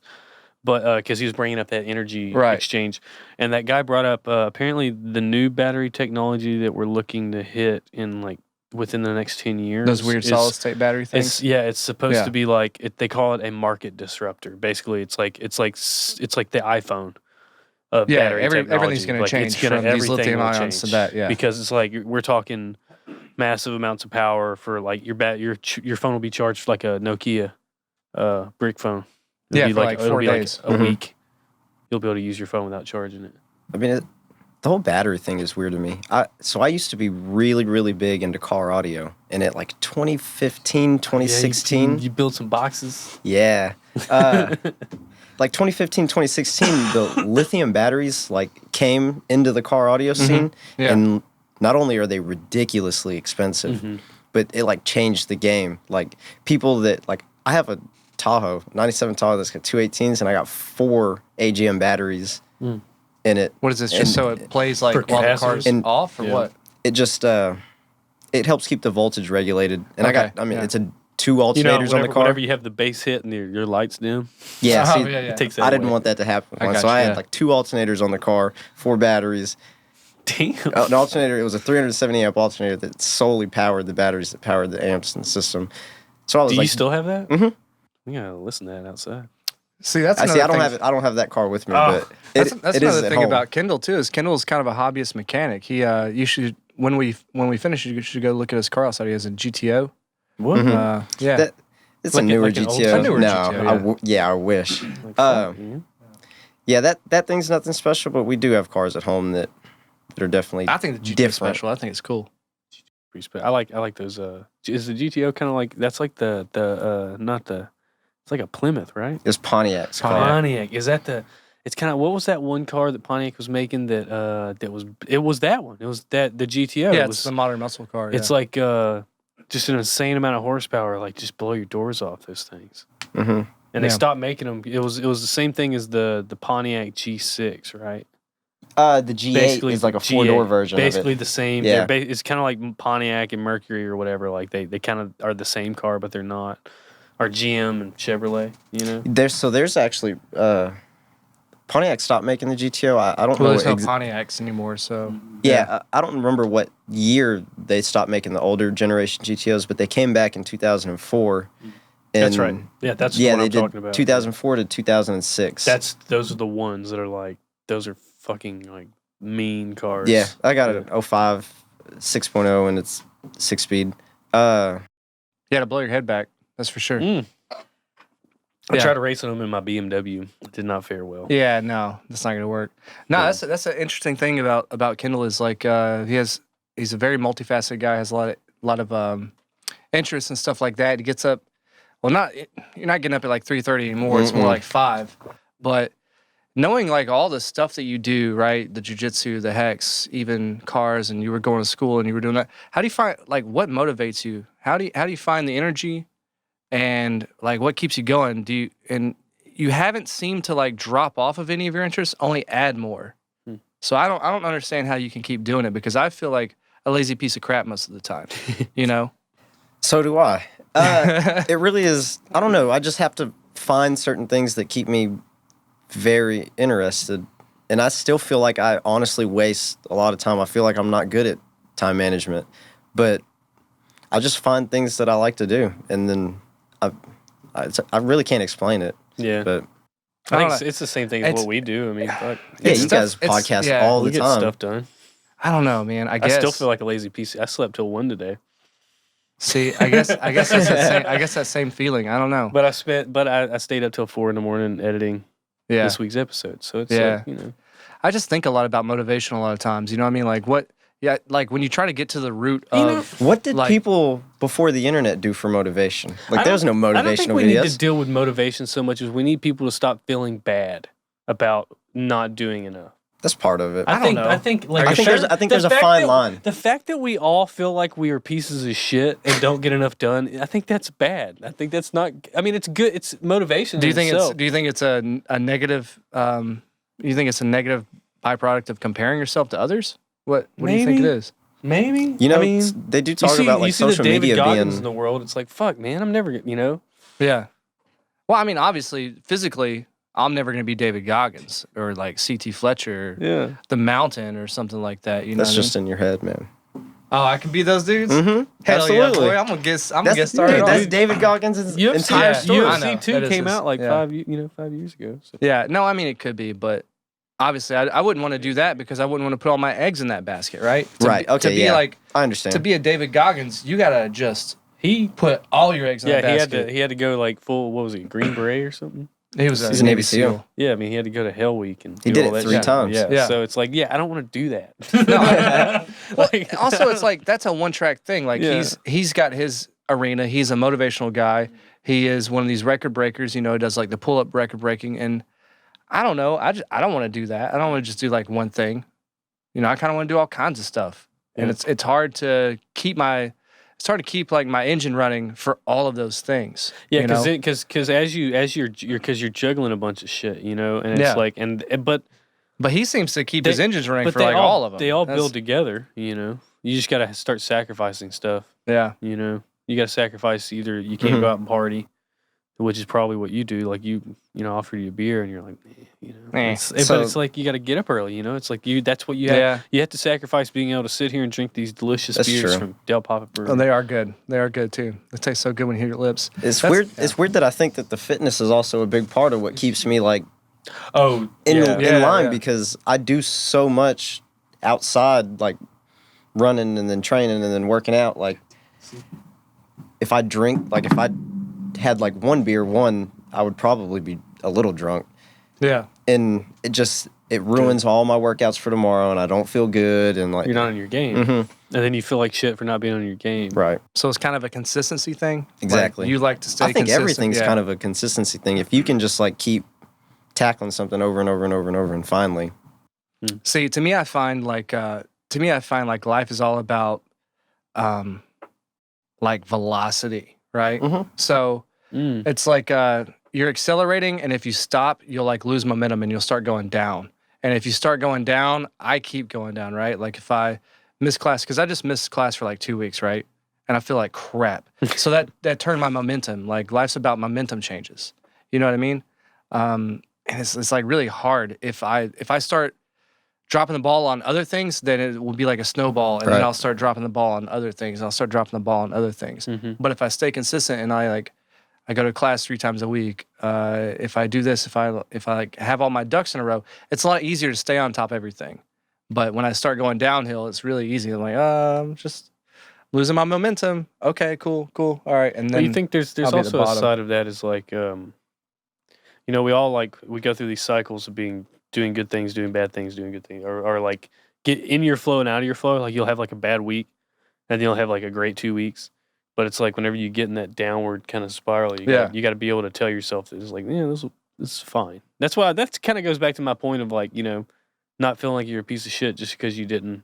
A: but because he was bringing up that energy exchange, and that guy brought up apparently the new battery technology that we're looking to hit in like within the next 10 years.
B: Those weird solid state battery things.
A: It's supposed to be like they call it a market disruptor. Basically, it's like the iPhone. Battery
B: everything's going to change from these lithium
A: will
B: ions to that. Yeah,
A: because it's like we're talking massive amounts of power for like your phone will be charged like a Nokia brick phone.
B: for like 4 days.
A: A week. You'll be able to use your phone without charging it.
F: I mean, the whole battery thing is weird to me. I used to be really, really big into car audio. And at like 2015, 2016.
A: You build some boxes.
F: Yeah. Like 2015, 2016, the lithium batteries like came into the car audio scene.
B: Yeah.
F: And not only are they ridiculously expensive, but it like changed the game. Like people that like, I have a Tahoe, 97 Tahoe that's got 218s and I got 4 AGM batteries in it.
B: What is this? Just so it plays like
A: for
B: while the
A: capacitors?
B: car's off, or what?
F: It just, it helps keep the voltage regulated. And it's a 2 alternators on the car.
A: Whenever you have the bass hit and your lights dim.
F: Yeah, see,
A: It takes that
F: I didn't
A: away.
F: want that to happen.
B: I got
F: So
B: you,
F: I had
B: yeah.
F: like 2 alternators on the car, 4 batteries.
A: Damn.
F: An alternator, it was a 370 amp alternator that solely powered the batteries that powered the amps in the system. So I was
A: Do
F: like,
A: you still have that?
F: Mhm.
A: We gotta listen to that outside.
B: See, that's
F: I
B: another
F: don't
B: thing.
F: have it. I don't have that car with me,
A: Oh,
F: but
B: That's
F: it is
B: another
F: at
B: thing
F: home.
B: about Kendall too. Is Kendall's kind of a hobbyist mechanic. He, you should when we finish, you should go look at his car outside. He has a GTO.
A: What?
B: Yeah.
F: That- It's
A: Like
F: a newer
A: an old-
F: GTO.
A: a
B: newer
F: no,
B: GTO,
F: I wish.
A: Fuck,
F: Yeah, that thing's nothing special, but we do have cars at home that are definitely
B: I think the GTO is
F: different.
B: special. I think it's cool.
A: I like those. Is the GTO kind of like that's like the not the? It's like a Plymouth, right?
F: It's Pontiac's car.
A: Pontiac. Is that the? It's kind of what was that one car that Pontiac was making that it was that one. It was the GTO.
B: Yeah,
A: it
B: it's
A: was,
B: the modern muscle car.
A: It's like just an insane amount of horsepower. Like just blow your doors off those things.
F: hmm
A: And they stopped making them. It was the same thing as the Pontiac G6, right?
F: The G8 is like a 4-door version
A: Basically
F: of it.
A: the same.
F: Yeah.
A: It's kind of like Pontiac and Mercury or whatever. Like they kind of are the same car, but they're not. Or GM and Chevrolet, you know?
F: There's actually Pontiac stopped making the GTO. I don't know.
B: there's no
F: what
B: Pontiacs anymore. So
F: I don't remember what year they stopped making the older generation GTOs, but they came back in 2004.
A: That's right. Yeah, that's
F: Yeah,
A: what
F: they
A: I'm
F: did
A: talking about.
F: 2004 to 2006.
A: Those are the ones that are like those are fucking like mean cars.
F: Yeah, I got an 05 6.0 and it's 6-speed.
B: yeah, to blow your head back. That's for sure.
A: I tried racing them in my BMW. It did not fare well.
B: Yeah, no, that's not gonna work. No, that's an interesting thing about Kendall is like he's a very multifaceted guy. Has a lot of interests and stuff like that. He gets up. Well, you're not getting up at like 3:30 anymore. It's more like 5. But knowing like all the stuff that you do, right? The jujitsu, the Hex, even cars, and you were going to school and you were doing that. How do you find like what motivates you? How do you find the energy? And like, what keeps you going? You haven't seemed to like drop off of any of your interests, only add more. So I don't understand how you can keep doing it because I feel like a lazy piece of crap most of the time, you know?
F: So do I. It really is. I don't know. I just have to find certain things that keep me very interested. And I still feel like I honestly waste a lot of time. I feel like I'm not good at time management, but I just find things that I like to do. And then I really can't explain it.
A: Yeah.
F: But
A: I think it's the same thing as what we do. I mean, fuck.
F: yeah, you guys podcast all
A: We
F: the
A: get
F: time.
A: stuff done.
B: I don't know, man. I guess
A: I still feel like a lazy piece. I slept till 1 today.
B: See, I guess that's that same feeling. I don't know.
A: But I stayed up till 4 a.m. editing
B: Yeah.
A: this week's episode. So it's
B: Yeah.
A: like, you know.
B: I just think a lot about motivation a lot of times. You know what I mean? Like what Yeah, like when you try to get to the root of
F: What did
B: like,
F: people before the internet do for motivation? Like, there's no motivational
A: I don't think we need to
F: videos.
A: deal with motivation so much as we need people to stop feeling bad about not doing enough.
F: That's part of it.
A: I think like
F: I think there's a
A: fact
F: fine
A: that-
F: line.
A: The fact that we all feel like we are pieces of shit and don't get enough done, I think that's bad. I think that's not. I mean, it's good. It's motivation.
B: do you think
A: itself.
B: it's a negative you think it's a negative byproduct of comparing yourself to others? What do you think it
A: Maybe.
B: is?
A: Maybe
F: You know,
A: I mean,
F: they do talk about like
A: you see
F: social
A: the David
F: media
A: Goggins
F: being.
A: in the world. It's like fuck, man. I'm never. You know.
B: Yeah. Well, I mean, obviously, physically, I'm never going to be David Goggins or like CT Fletcher,
A: Yeah.
B: the Mountain or something like that. You know,
F: That's just in your head, man.
B: oh, I can be those dudes.
F: Mm-hmm.
B: Hell
F: Absolutely.
B: yeah, boy! I'm gonna get
F: That's,
B: started.
F: dude,
B: on
F: that's
B: it.
F: David Goggins'
A: UFC,
F: entire story.
B: I know.
A: UFC 2
B: That is
A: came
B: his-
A: out like
B: yeah.
A: 5 years ago. So.
B: Yeah, no, I mean it could be, but obviously, I wouldn't want to do that because I wouldn't want to put all my eggs in that basket, right?
F: Right, okay,
B: To be
F: yeah.
B: like
F: I understand.
B: to be a David Goggins, you gotta just
A: He
B: put all your eggs in that
A: he
B: basket.
A: had to go like full. What was he? Green Beret or something?
F: He's a Navy SEAL.
A: Yeah, I mean he had to go to Hell Week and
F: He
A: do
F: did
A: all
F: it
A: that
F: 3
A: shit.
F: times.
A: Yeah.
B: Yeah.
A: So it's like, yeah, I don't want to do that.
B: Well,
A: Like-
B: also, it's like that's a one-track thing. Like
A: Yeah.
B: he's got his arena. He's a motivational guy. He is one of these record breakers. You know, does like the pull-up record breaking. And I don't know. I don't want to do that. I don't want to just do like one thing. You know, I kind of want to do all kinds of stuff. And
A: Yeah.
B: it's hard to keep like my engine running for all of those things.
A: Yeah,
B: you know?
A: because as you're juggling a bunch of shit, you know, and it's
B: Yeah.
A: like but
B: But he seems to keep his
A: They-
B: engines running
A: but
B: for
A: they
B: like all of them.
A: They all
B: That's-
A: build together, you know. You just gotta start sacrificing stuff,
B: Yeah.
A: you know. You gotta sacrifice either you can't go out and party, which is probably what you do. Like you offer you a beer and you're like, you know,
B: Eh.
A: but
F: So-
A: it's like you got to get up early, you know. It's like that's what you have.
B: Yeah.
A: You have to sacrifice being able to sit here and drink these delicious
F: That's
A: beers
F: true.
A: from Del Papa Brewery.
B: Oh, they are good. They are good too. They taste so good when you hit your lips.
F: It's
B: That's-
F: weird.
B: yeah.
F: It's weird that I think that the fitness is also a big part of what keeps me like
A: Oh,
F: in
A: yeah.
F: in line
B: yeah.
F: because I do so much outside, like running and then training and then working out. Like if I drink, like if I had like one beer, I would probably be a little drunk,
B: Yeah.
F: and it ruins all my workouts for tomorrow, and I don't feel good, and like
A: You're not on your game, and then you feel like shit for not being on your game.
F: right.
B: So it's kind of a consistency thing.
F: Exactly.
B: Like, you like to stay
F: I think
B: consistent.
F: everything's
B: Yeah.
F: kind of a consistency thing. If you can just like keep tackling something over and over and over and over, and finally,
B: See, to me I find like life is all about like velocity, right?
F: Mhm.
B: So
A: Mm.
B: it's like you're accelerating, and if you stop, you'll like lose momentum and you'll start going down. And if you start going down, I keep going down, right? Like if I miss class, because I just missed class for like 2 weeks, right? And I feel like crap. So that turned my momentum. Like life's about momentum changes. You know what I mean? And it's like really hard. If I start dropping the ball on other things, then it will be like a snowball, and then
F: Right.
B: I'll start dropping the ball on other things. And I'll start dropping the ball on other things.
A: Mhm.
B: But if I stay consistent and I go to class 3 times a week, if I do this, if I like have all my ducks in a row, it's a lot easier to stay on top of everything. But when I start going downhill, it's really easy. I'm like, I'm just losing my momentum. Okay, cool, all right. And
A: Well,
B: then
A: you think there's
B: I'll be at the
A: also a
B: bottom.
A: side of that is like, you know, we all we go through these cycles of doing good things, doing bad things, doing good things, or like get in your flow and out of your flow. Like you'll have like a bad week, and then you'll have like a great 2 weeks. But it's like whenever you get in that downward kind of spiral, you got to be able to tell yourself that it's like, yeah, this is fine. That's why that kind of goes back to my point of like, you know, not feeling like you're a piece of shit just because you didn't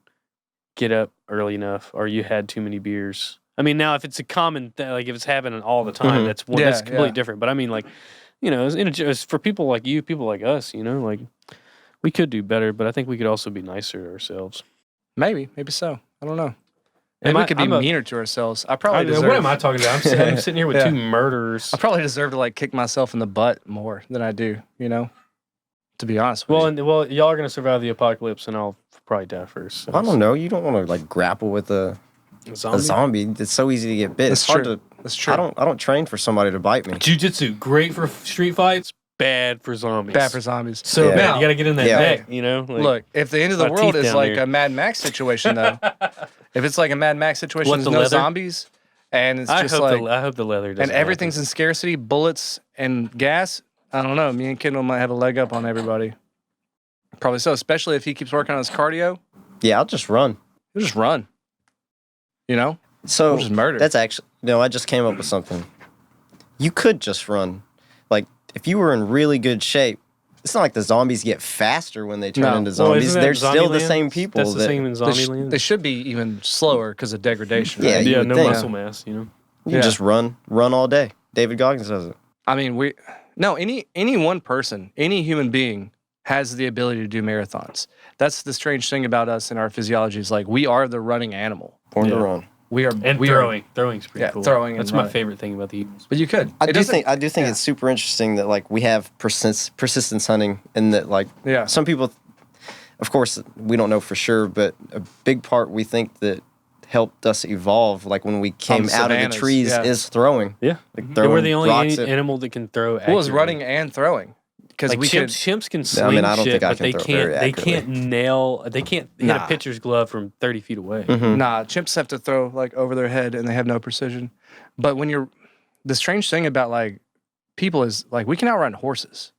A: get up early enough or you had too many beers. I mean, now if it's a common thing, like if it's happening all the time,
F: Mhm.
A: that's
B: Yeah,
A: completely
B: yeah.
A: different. But I mean, like, you know, it's for people like you, people like us, you know, like we could do better, but I think we could also be nicer to ourselves.
B: maybe so. I don't know.
A: Am
B: Maybe we
A: I-
B: could be
A: I'm a-
B: meaner to ourselves. I probably deserve.
A: What am I talking about? I'm sitting here with
B: Yeah.
A: 2 murderers.
B: I probably deserve to like kick myself in the butt more than I do. You know, to be honest with you.
A: Well, y'all are gonna survive the apocalypse, and I'll probably die first. So
F: I don't know. You don't want to like grapple with a zombie. It's so easy to get bit.
B: That's
F: It's hard
B: true.
F: to.
B: That's true.
F: I don't train for somebody to bite me.
A: Jiu-jitsu, great for street fights, bad for zombies.
B: Bad for zombies.
A: So
F: Yeah.
A: bad. You got to get in that
F: Yeah.
A: neck, you know? Like,
B: Look, if the end of the
A: lot of
B: world
A: teeth
B: is
A: down
B: like
A: there.
B: a Mad Max situation, though, if it's like a Mad Max situation,
A: What,
B: there's
A: the
B: no
A: leather?
B: zombies, and it's
A: I
B: just
A: hope
B: like,
A: I hope the leather doesn't
B: and everything's in scarcity, bullets and gas. I don't know. Me and Kendall might have a leg up on everybody. Probably so, especially if he keeps working on his cardio.
F: Yeah, I'll just run.
B: You'll just run. You know?
F: So
B: We'll just murder.
F: that's actually no. I just came up with something. You could just run. Like if you were in really good shape, it's not like the zombies get faster when they turn
B: No.
F: into
A: Well,
F: zombies.
A: isn't that
F: They're still the
A: Zombieland?
F: same people.
A: That's the
F: that,
A: same in Zombieland.
B: They should be even slower because of degradation.
F: Yeah,
B: right?
F: you
A: yeah,
F: would
A: no
F: think.
A: muscle mass, you know.
F: You
B: Yeah.
F: just run all day. David Goggins does it.
B: I mean, any one person, any human being has the ability to do marathons. That's the strange thing about us and our physiology is like we are the running animal.
F: Born to
A: Yeah.
F: run.
B: We are
A: And
B: we
A: throwing. Throwing's pretty
B: Yeah,
A: cool.
B: throwing and
A: That's my
B: running.
A: favorite thing about the Eagles.
B: But you could.
F: I
B: It
F: do
B: doesn't-
F: think
B: yeah.
F: it's super interesting that like we have persistence hunting and that like
B: Yeah.
F: some people, of course we don't know for sure, but a big part we think that helped us evolve like when we came
B: the
F: out of the
B: savannas,
F: trees
B: yeah.
F: is throwing.
A: Yeah.
F: Like
A: Yeah,
F: throwing
A: we're the only
F: rocks at-
A: animal that can throw.
B: Well, it was
A: accurately.
B: running and throwing because
A: Like
B: we
A: chimps can
F: I
A: sling
F: mean, I don't
A: shit,
F: think I
A: but
F: can
A: they
F: throw
A: can't.
F: very
A: They
F: accurately.
A: can't nail. They can't hit
B: Nah.
A: a pitcher's glove from 30 feet away.
F: Mhm.
B: Nah, chimps have to throw like over their head and they have no precision. But the strange thing about like people is like we can outrun horses.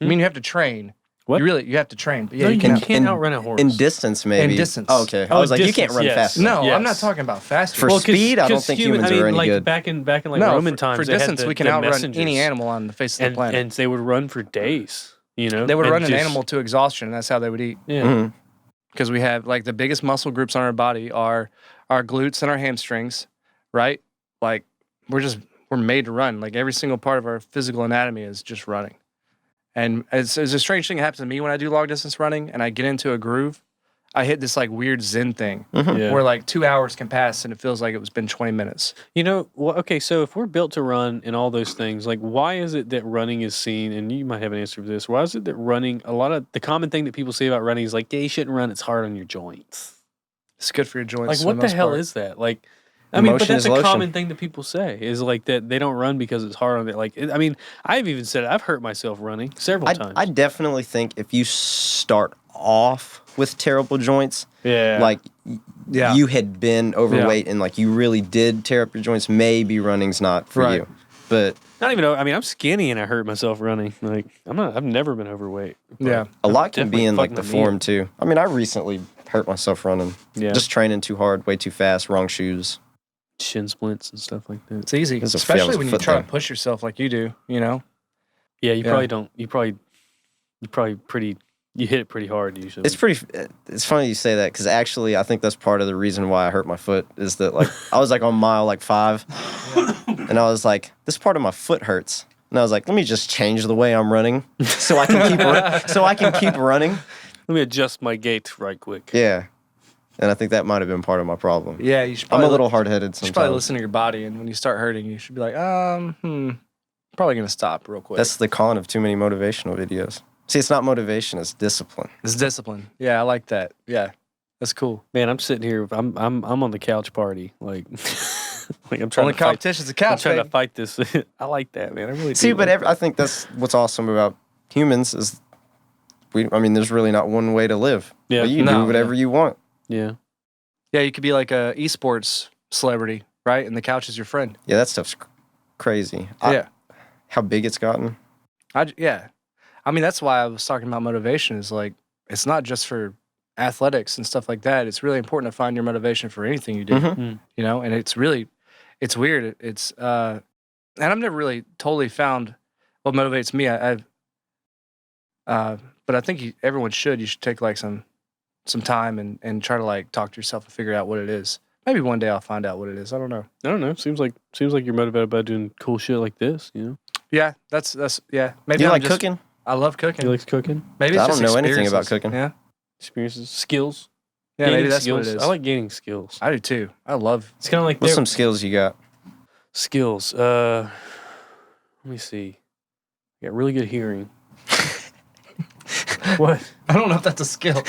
B: I mean, you have to train.
A: What?
B: You have to train. But yeah,
A: No,
B: you
A: you
B: can.
A: can't outrun a horse.
F: In distance, maybe.
B: In distance.
F: Oh, okay. I
A: Oh,
F: was like, you can't
A: distance,
F: run
A: yes.
F: fast.
B: No,
A: Yes.
B: I'm not talking about faster.
F: For speed, I don't think humans are any
A: like,
F: good.
A: Back in like
B: no,
A: Roman times,
B: for
A: they had
B: distance,
A: the-
B: we can
A: the
B: outrun
A: messengers.
B: any animal on the face of the
A: and
B: planet.
A: and they would run for days. You know,
B: They would
A: and
B: run an
A: just-
B: animal to exhaustion, and that's how they would eat.
A: Yeah.
F: Mhm.
B: Because we have like the biggest muscle groups on our body are our glutes and our hamstrings, right? Like we're made to run. Like every single part of our physical anatomy is just running. And it's a strange thing that happens to me when I do long distance running and I get into a groove. I hit this like weird Zen thing
A: Yeah.
B: where like 2 hours can pass and it feels like it was been 20 minutes.
A: You know, well, okay, so if we're built to run and all those things, like why is it that running is seen, and you might have an answer for this, why is it that running, a lot of the common thing that people say about running is like, yeah, you shouldn't run, it's hard on your joints.
B: It's good for your joints.
A: Like,
B: for
A: what the
B: most
A: hell
B: part.
A: is that? Like, I mean, but
F: Motion
A: that's
F: is
A: a
F: lotion.
A: common thing that people say is like that they don't run because it's hard on it. Like, I mean, I've even said it. I've hurt myself running several times.
F: I definitely think if you start off with terrible joints,
A: yeah.
F: like
B: Yeah.
F: you had been overweight and like you really did tear up your joints, maybe running's not for
B: Right.
F: you. But
A: Not even, I mean, I'm skinny and I hurt myself running. Like, I've never been overweight. But
B: Yeah.
F: a lot can
A: definitely
F: be in like
A: fucking
F: the
A: my knee
F: form
A: up.
F: too. I mean, I recently hurt myself running.
A: Yeah.
F: Just training too hard, way too fast, wrong shoes.
A: Shin splints and stuff like that.
B: It's easy,
F: It's a
B: especially
F: failed
B: when you
F: foot
B: try
F: thing.
B: to push yourself like you do, you know?
A: Yeah, you
B: Yeah.
A: probably don't. You probably pretty. You hit it pretty hard usually.
F: It's pretty. It's funny you say that because actually, I think that's part of the reason why I hurt my foot is that like I was like on mile like 5, and I was like, this part of my foot hurts, and I was like, let me just change the way I'm running so I can keep running.
A: Let me adjust my gait right quick.
F: Yeah, and I think that might have been part of my problem.
B: Yeah, you should
F: I'm
B: probably
F: a little hard-headed
B: You should probably
F: sometimes.
B: listen to your body, and when you start hurting, you should be like, probably gonna stop real quick.
F: That's the con of too many motivational videos. See, it's not motivation; it's discipline.
B: It's discipline. Yeah, I like that. Yeah, that's cool.
A: Man, I'm sitting here. I'm on the couch party. Like, like I'm trying
B: Only
A: to fight.
B: competition's a
A: I'm
B: couch,
A: trying to
B: baby.
A: fight this. I like that, man. I really
F: See,
A: do.
F: but
A: like
F: I think that's what's awesome about humans is I mean, there's really not one way to live.
A: Yeah.
F: But you can
B: No,
F: do whatever you want.
A: that. Yeah.
B: Yeah, you could be like a esports celebrity, right? And the couch is your friend.
F: Yeah, that stuff's crazy.
B: Yeah.
F: How big it's gotten.
B: Yeah. I mean, that's why I was talking about motivation is like, it's not just for athletics and stuff like that. It's really important to find your motivation for anything you do,
F: Mhm.
B: you know? And it's weird. It's, and I've never really totally found what motivates me. But I think everyone should. You should take like some time and try to like talk to yourself and figure out what it is. Maybe one day I'll find out what it is. I don't know.
A: I don't know. Seems like you're motivated by doing cool shit like this. You know.
B: Yeah, that's yeah. Maybe
F: You
B: I'm
F: like
B: just-
F: cooking?
B: I love cooking.
A: He likes cooking.
B: Maybe it's
F: I
B: just
F: don't know anything about
B: experiences.
F: cooking.
B: Yeah,
A: Experiences, skills.
B: yeah.
A: Gaining
B: Maybe that's
A: skills.
B: what it is.
A: I like gaining skills.
B: I do too. I love.
A: It's kind of like
F: What's
A: they're-
F: some skills you got?
A: skills. Let me see. I got really good hearing. What?
B: I don't know if that's a skill.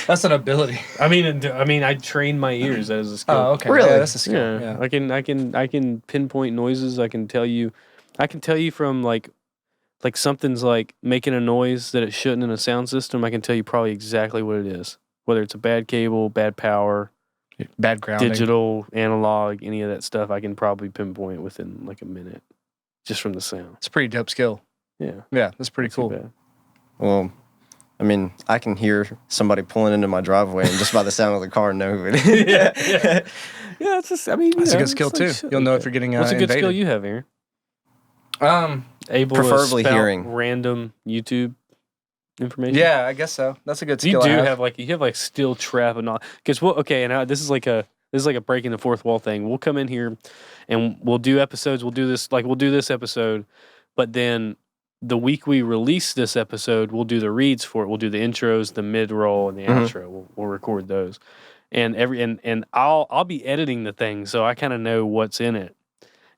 B: That's an ability.
A: I mean, I train my ears. That is a skill.
B: Oh, okay.
F: Really?
B: Yeah, that's a skill.
A: Yeah.
B: Yeah.
A: I can pinpoint noises. I can tell you from like something's like making a noise that it shouldn't in a sound system. I can tell you probably exactly what it is. Whether it's a bad cable, bad power,
B: Bad grounding.
A: digital, analog, any of that stuff, I can probably pinpoint within like a minute, just from the sound.
B: It's a pretty dope skill.
A: Yeah,
B: Yeah, that's pretty
A: not too
B: cool.
A: bad.
F: Well, I mean, I can hear somebody pulling into my driveway and just by the sound of the car know who it is.
A: Yeah, it's just. I mean,
B: That's
A: you
B: a
A: know,
B: good skill
A: it's like
B: too.
A: shit
B: You'll
A: like
B: know
A: that.
B: if you're getting
A: What's a good skill
B: invaded.
A: you have, Aaron? Able
F: Preferably
A: to spout
F: hearing.
A: random YouTube information.
B: Yeah, I guess so. That's a good
A: You
B: skill.
A: do
B: I
A: have like steel trap and all. Because this is like a breaking the fourth wall thing. We'll come in here, and we'll do episodes. We'll do this episode, but then the week we release this episode, we'll do the reads for it. We'll do the intros, the mid roll, and the outro. We'll record those, and I'll be editing the thing, so I kind of know what's in it.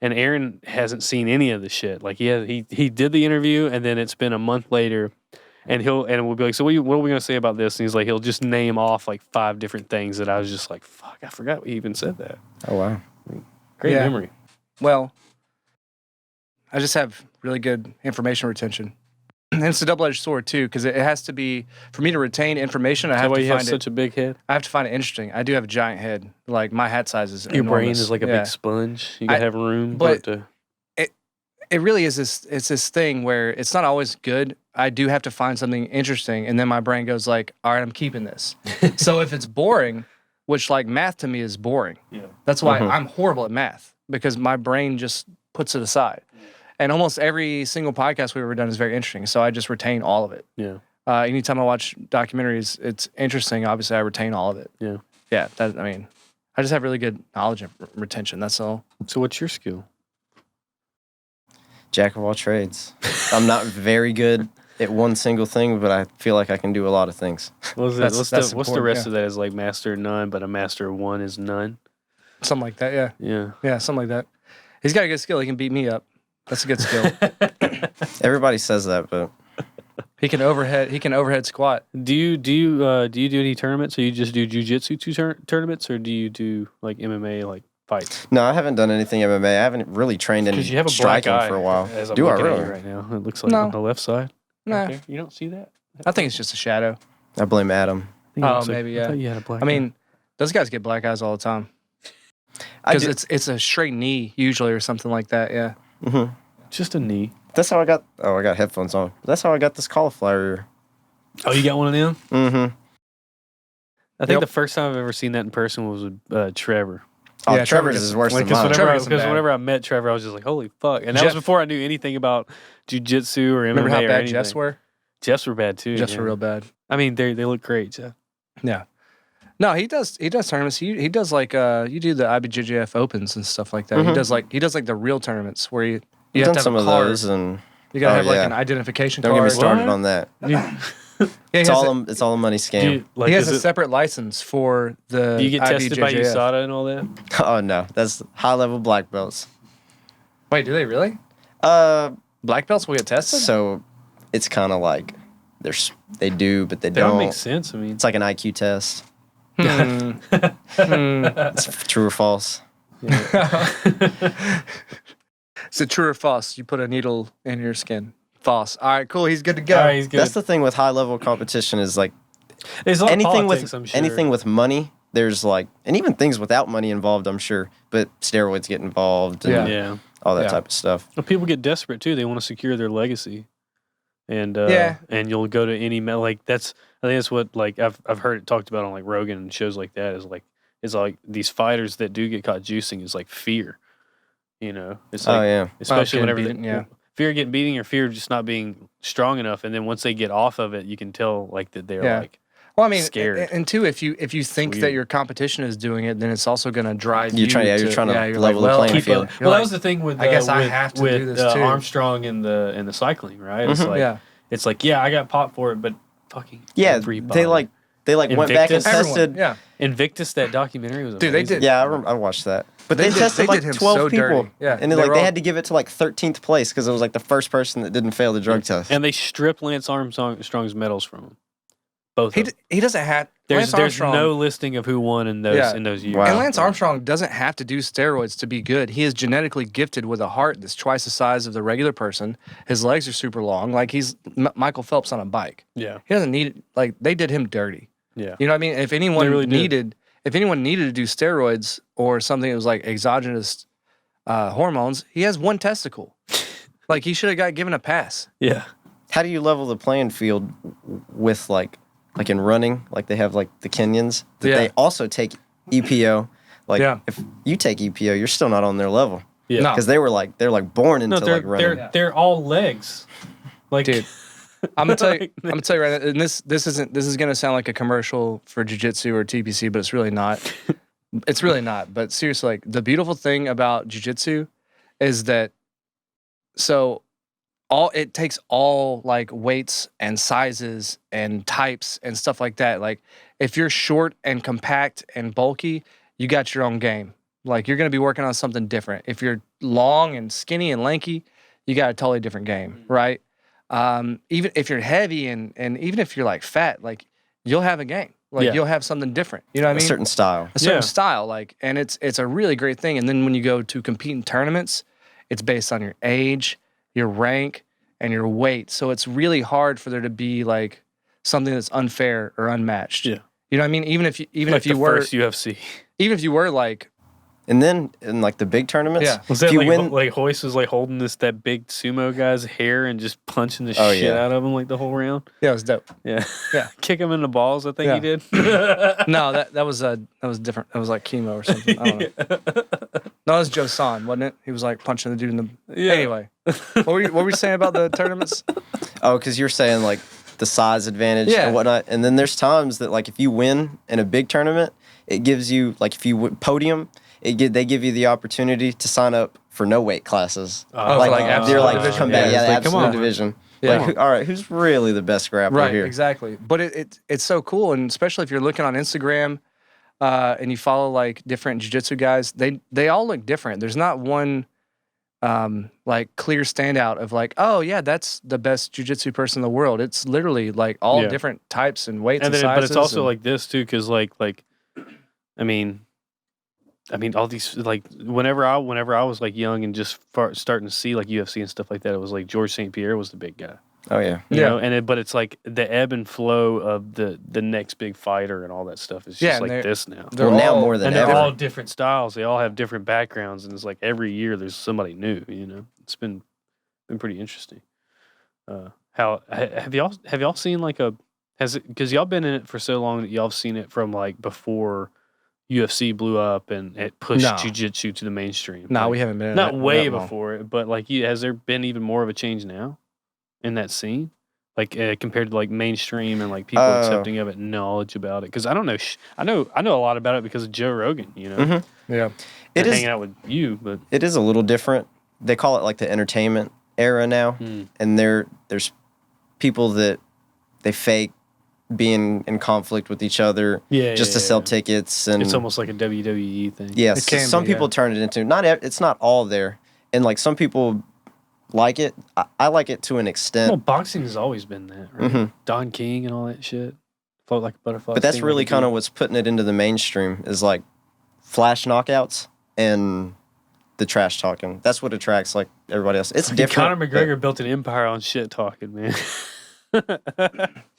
A: And Aaron hasn't seen any of the shit. Like he did the interview, and then it's been a month later, and we'll be like, so what are we gonna say about this? And he's like, he'll just name off like 5 different things that I was just like, fuck, I forgot we even said that.
F: Oh, wow.
A: Great
B: Yeah.
A: memory.
B: Well, I just have really good information retention. And it's a double-edged sword too, because it has to be for me to retain information. I
A: Is that
B: have
A: why
B: to
A: you have
B: find
A: such
B: it.
A: a big head?
B: I have to find it interesting. I do have a giant head. Like my hat size is
A: Your brain
B: enormous.
A: is like a
B: Yeah.
A: big sponge. You gotta have room
B: but-
A: for it to.
B: It really is this. It's this thing where it's not always good. I do have to find something interesting, and then my brain goes like, "All right, I'm keeping this." So if it's boring, which like math to me is boring.
A: Yeah.
B: That's why I'm horrible at math because my brain just puts it aside. And almost every single podcast we've ever done is very interesting. So I just retain all of it.
A: Yeah.
B: Anytime I watch documentaries, it's interesting. Obviously, I retain all of it.
A: Yeah.
B: Yeah. I just have really good knowledge and retention. That's all.
A: So what's your skill?
F: Jack of all trades. I'm not very good at one single thing, but I feel like I can do a lot of things.
A: What's
B: That's
A: the
B: important,
A: rest
B: yeah.
A: of that? Is like master of none, but a master of one is none.
B: Something like that. Yeah.
A: Yeah.
B: Yeah. Something like that. He's got a good skill. He can beat me up. That's a good skill.
F: Everybody says that, but
B: He can overhead squat.
A: Do you do any tournaments? Or you just do jujitsu tournaments, or do you do like MMA like fights?
F: no, I haven't done anything MMA. I haven't really trained any
A: Because you have a black
F: striking
A: eye
F: for a while.
A: As I'm
F: Do I
A: looking at
F: really?
A: you right now? It looks like
B: No.
A: on the left side.
B: Nah,
A: Right there. You don't see that?
B: I think it's just a shadow.
F: I blame Adam.
A: I think it
B: Oh,
A: looks like-
B: maybe,
A: I
B: yeah.
A: thought you had a black
B: I mean, those guys get black eyes all the time
F: I
B: because
F: do.
B: it's a straight knee usually or something like that. Yeah.
A: eye. Just a knee.
F: That's how I got. Oh, I got headphones on. That's how I got this cauliflower ear.
A: Oh, you got one of them?
F: Mm-hmm.
A: I think
B: Yep.
A: the first time I've ever seen that in person was with Trevor.
F: Oh,
B: Yeah, Trevor
F: Trevor's
B: gets-
F: is worse than
A: Because
F: mine.
B: Trevor gets them bad.
A: whenever I met Trevor, I was just like, holy fuck. And that
B: Jeff-
A: was before I knew anything about jujitsu or MMA
B: Remember how
A: or
B: bad
A: anything.
B: Jeffs were?
A: Jeffs were bad too.
B: Jeffs
A: yeah.
B: were real bad.
A: I mean, they look great, Jeff.
B: Yeah. No, he does tournaments. He does like you do the IBJJF opens and stuff like that. He does like the real tournaments where you
F: I've
B: have
F: done
B: to have
F: some
B: a
F: of
B: card.
F: those, and
B: You gotta
F: Oh,
B: have like
F: yeah.
B: an identification
F: don't
B: card.
F: get me started
A: What?
F: on that.
B: Yeah,
F: It's all a money scam.
A: Like,
B: he has
A: is
B: a
A: it-
B: separate license for the.
A: do you get tested by
B: IBJJF.
A: USADA and all that?
F: Oh no, that's high level black belts.
B: Wait, do they really? Black belts will get tested.
F: So it's kind of like they do, but they
A: That would
F: don't.
A: make sense. I mean,
F: It's like an IQ test.
B: Hmm.
F: It's true or false.
B: Is it true or false? You put a needle in your skin. False. All right, cool. He's good to go.
A: all right, he's good.
F: That's the thing with high level competition is like
A: There's a lot of
F: anything
A: politics,
F: with
A: I'm sure.
F: anything with money. There's like, and even things without money involved, I'm sure, but steroids get involved and
B: Yeah.
A: Yeah.
F: all that
B: Yeah.
F: type of stuff.
A: Well, people get desperate too. They want to secure their legacy, and
B: Yeah.
A: and you'll go to any like that's. I think that's what like I've heard it talked about on like Rogan and shows like that is like it's like these fighters that do get caught juicing is like fear, you know. It's like
F: Oh yeah,
A: especially
B: getting
A: whenever
B: beaten, yeah.
A: fear of getting beating or fear of just not being strong enough, and then once they get off of it, you can tell like that they're
B: Yeah.
A: like
B: Well, I mean,
A: scared.
B: and two, if you think that
A: weird.
B: your competition is doing it, then it's also going to drive you.
F: You're trying to
B: you're
F: level the playing
A: keep
F: field.
A: up.
B: You're
A: Well, that
B: like,
A: was the thing with
B: I guess I
A: with,
B: have to
A: with
B: do this too.
A: Armstrong in the cycling, right? It's like
B: yeah.
A: it's like yeah, I got popped for it, but fucking
F: yeah.
A: everybody.
F: They went back and
A: Invictus?
F: tested.
B: Everyone, yeah.
A: Invictus, that documentary was
B: Dude, they
A: amazing.
B: did-
F: Yeah, I watched that. But
B: They
F: they,
B: did-
F: tested
B: they
F: like
B: did him
F: 12
B: so
F: people.
B: dirty. Yeah,
F: And
B: they
F: then,
B: were
F: they
B: all-
F: had to give it to like 13th place because it was like the first person that didn't fail the drug test.
A: And they stripped Lance Armstrong's medals from him. Both.
B: He
A: of them.
B: he doesn't have
A: There's
B: Lance Armstrong,
A: no listing of who won in those
B: Yeah.
A: in those years.
F: Wow.
B: And Lance Armstrong doesn't have to do steroids to be good. He is genetically gifted with a heart that's twice the size of the regular person. His legs are super long. Like he's Michael Phelps on a bike.
A: Yeah,
B: He doesn't need like they did him dirty.
A: yeah.
B: You know what I mean? If anyone
A: really did.
B: needed to do steroids or something that was like exogenous hormones, he has one testicle. Like he should have got given a pass.
A: Yeah.
F: How do you level the playing field with like in running, like they have like the Kenyans that
B: Yeah.
F: they also take EPO. Like
B: Yeah.
F: if you take EPO, you're still not on their level.
A: Yeah.
B: No.
F: Because they're like born into
A: No, they're
F: like running.
A: they're all legs. Like,
B: Dude, I'm gonna tell you right now, and this is gonna sound like a commercial for jiu-jitsu or TPC, but it's really not. It's really not. But seriously, like the beautiful thing about jiu-jitsu is that it takes all like weights and sizes and types and stuff like that. Like if you're short and compact and bulky, you got your own game. Like you're gonna be working on something different. If you're long and skinny and lanky, you got a totally different game, right? Even if you're heavy and even if you're like fat, like you'll have a game. Like you'll have something different. You know what I mean?
F: A certain style.
B: A certain style, like, and it's a really great thing. And then when you go to compete in tournaments, it's based on your age, your rank, and your weight. So it's really hard for there to be like something that's unfair or unmatched.
A: Yeah.
B: You know what I mean? Even if
A: like
B: you
A: the
B: were
A: first UFC.
B: even if you were like
F: And then in like the big tournaments,
B: Yeah.
A: Was
F: if
A: that
F: you
A: like
F: win,
A: like Hoist was like holding that big sumo guy's hair and just punching the
F: Oh,
A: shit
F: yeah.
A: out of him like the whole round?
B: yeah, it was dope.
A: Yeah.
B: Yeah.
A: Kick him in the balls, I think he did.
B: No, that was different. That was like chemo or something. I don't know. No, it was Joe Son, wasn't it? He was like punching the dude in the.
A: Yeah.
B: Anyway, what were you saying about the tournaments?
F: oh, because you're saying like the size advantage
B: Yeah.
F: and whatnot. And then there's times that like if you win in a big tournament, it gives you like if you podium, they give you the opportunity to sign up for no weight classes.
B: like
F: they're
B: absolute
F: like
B: division.
F: combat,
B: Yeah,
F: the
A: it's like, come
F: absolute
A: on.
F: division.
B: Yeah.
F: Like, all right, who's really the best grappler
B: Right,
F: here?
B: exactly. But it's so cool, and especially if you're looking on Instagram, and you follow like different jiu-jitsu guys, they all look different. There's not one like clear standout of like, oh yeah, that's the best jiu-jitsu person in the world. It's literally like all
A: Yeah.
B: different types and weights
A: And
B: and,
A: then, but
B: sizes.
A: it's also
B: and-
A: like this too, because like I mean all these like whenever I was like young and just starting to see like UFC and stuff like that, it was like George St. Pierre was the big guy.
F: Oh yeah.
A: You
B: Yeah.
A: know, and but it's like the ebb and flow of the next big fighter and all that stuff is just
B: Yeah, and
A: like
B: they're-
A: this now.
B: they're
F: Well, now
B: all-
F: more than
A: And they're
F: ever.
A: all different styles. They all have different backgrounds, and it's like every year there's somebody new. You know, it's been pretty interesting. How have y'all seen like because y'all been in it for so long that y'all have seen it from like before UFC blew up and it pushed
B: No.
A: jiu-jitsu to the mainstream.
B: No,
A: Like,
B: we haven't been in
A: not
B: it
A: way
B: that long.
A: before it, but like has there been even more of a change now in that scene? Like compared to like mainstream and like people accepting of it, knowledge about it. Because I don't know, I know a lot about it because of Joe Rogan. You know,
F: Mhm.
B: Yeah.
F: It
A: and
F: is.
A: hanging out with you, but
F: It is a little different. They call it like the entertainment era now, and there's people that they fake being in conflict with each other just to sell tickets, and
A: it's almost like a WWE thing.
F: yes,
B: It can
F: some
B: be,
F: people
B: yeah.
F: turn it into it's not all there, and like some people like it. I like it to an extent,
A: Well, boxing has always been that, right?
F: Mhm.
A: Don King and all that shit. Float like a butterfly.
F: but that's
A: sting
F: really
A: like a
F: kind of
A: bee.
F: what's putting it into the mainstream is like flash knockouts and the trash talking. That's what attracts like everybody else. It's different.
A: Conor
F: but-
A: McGregor built an empire on shit talking, man.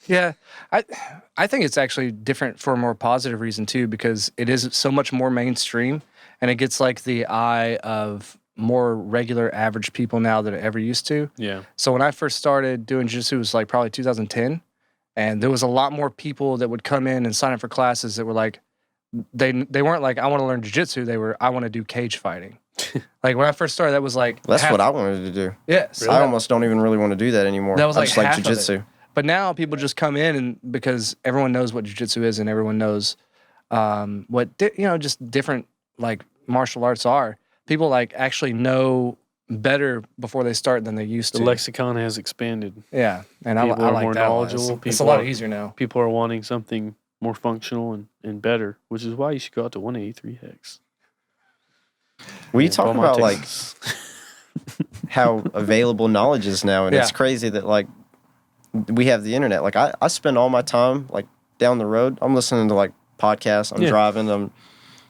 B: Yeah, I think it's actually different for a more positive reason too, because it is so much more mainstream, and it gets like the eye of more regular average people now than it ever used to.
A: Yeah.
B: So when I first started doing jiu-jitsu, it was like probably 2010, and there was a lot more people that would come in and sign up for classes that were like, they weren't like, I want to learn jiu-jitsu. They were, I want to do cage fighting. Like when I first started, that was like
F: That's
B: half-
F: what I wanted to do.
B: Yes.
F: I almost don't even really want to do that anymore.
B: That was
F: I
B: like
F: just like
B: half of it.
F: jujitsu.
B: But now people just come in and because everyone knows what jiu-jitsu is and everyone knows just different like martial arts are. People like actually know better before they start than they used
A: The
B: to.
A: lexicon has expanded.
B: Yeah, and I
A: People are
B: like
A: more
B: that a lot.
A: knowledgeable.
B: It's a
A: People
B: lot
A: are-
B: easier now.
A: People are wanting something more functional and better, which is why you should go out to 183 Hex.
F: We
A: Yeah,
F: talk
A: Beaumont,
F: about like
A: Texas.
F: how available knowledge is now, and it's
B: Yeah.
F: crazy that like we have the internet. Like I spend all my time like down the road. I'm listening to like podcasts. I'm
A: Yeah.
F: driving.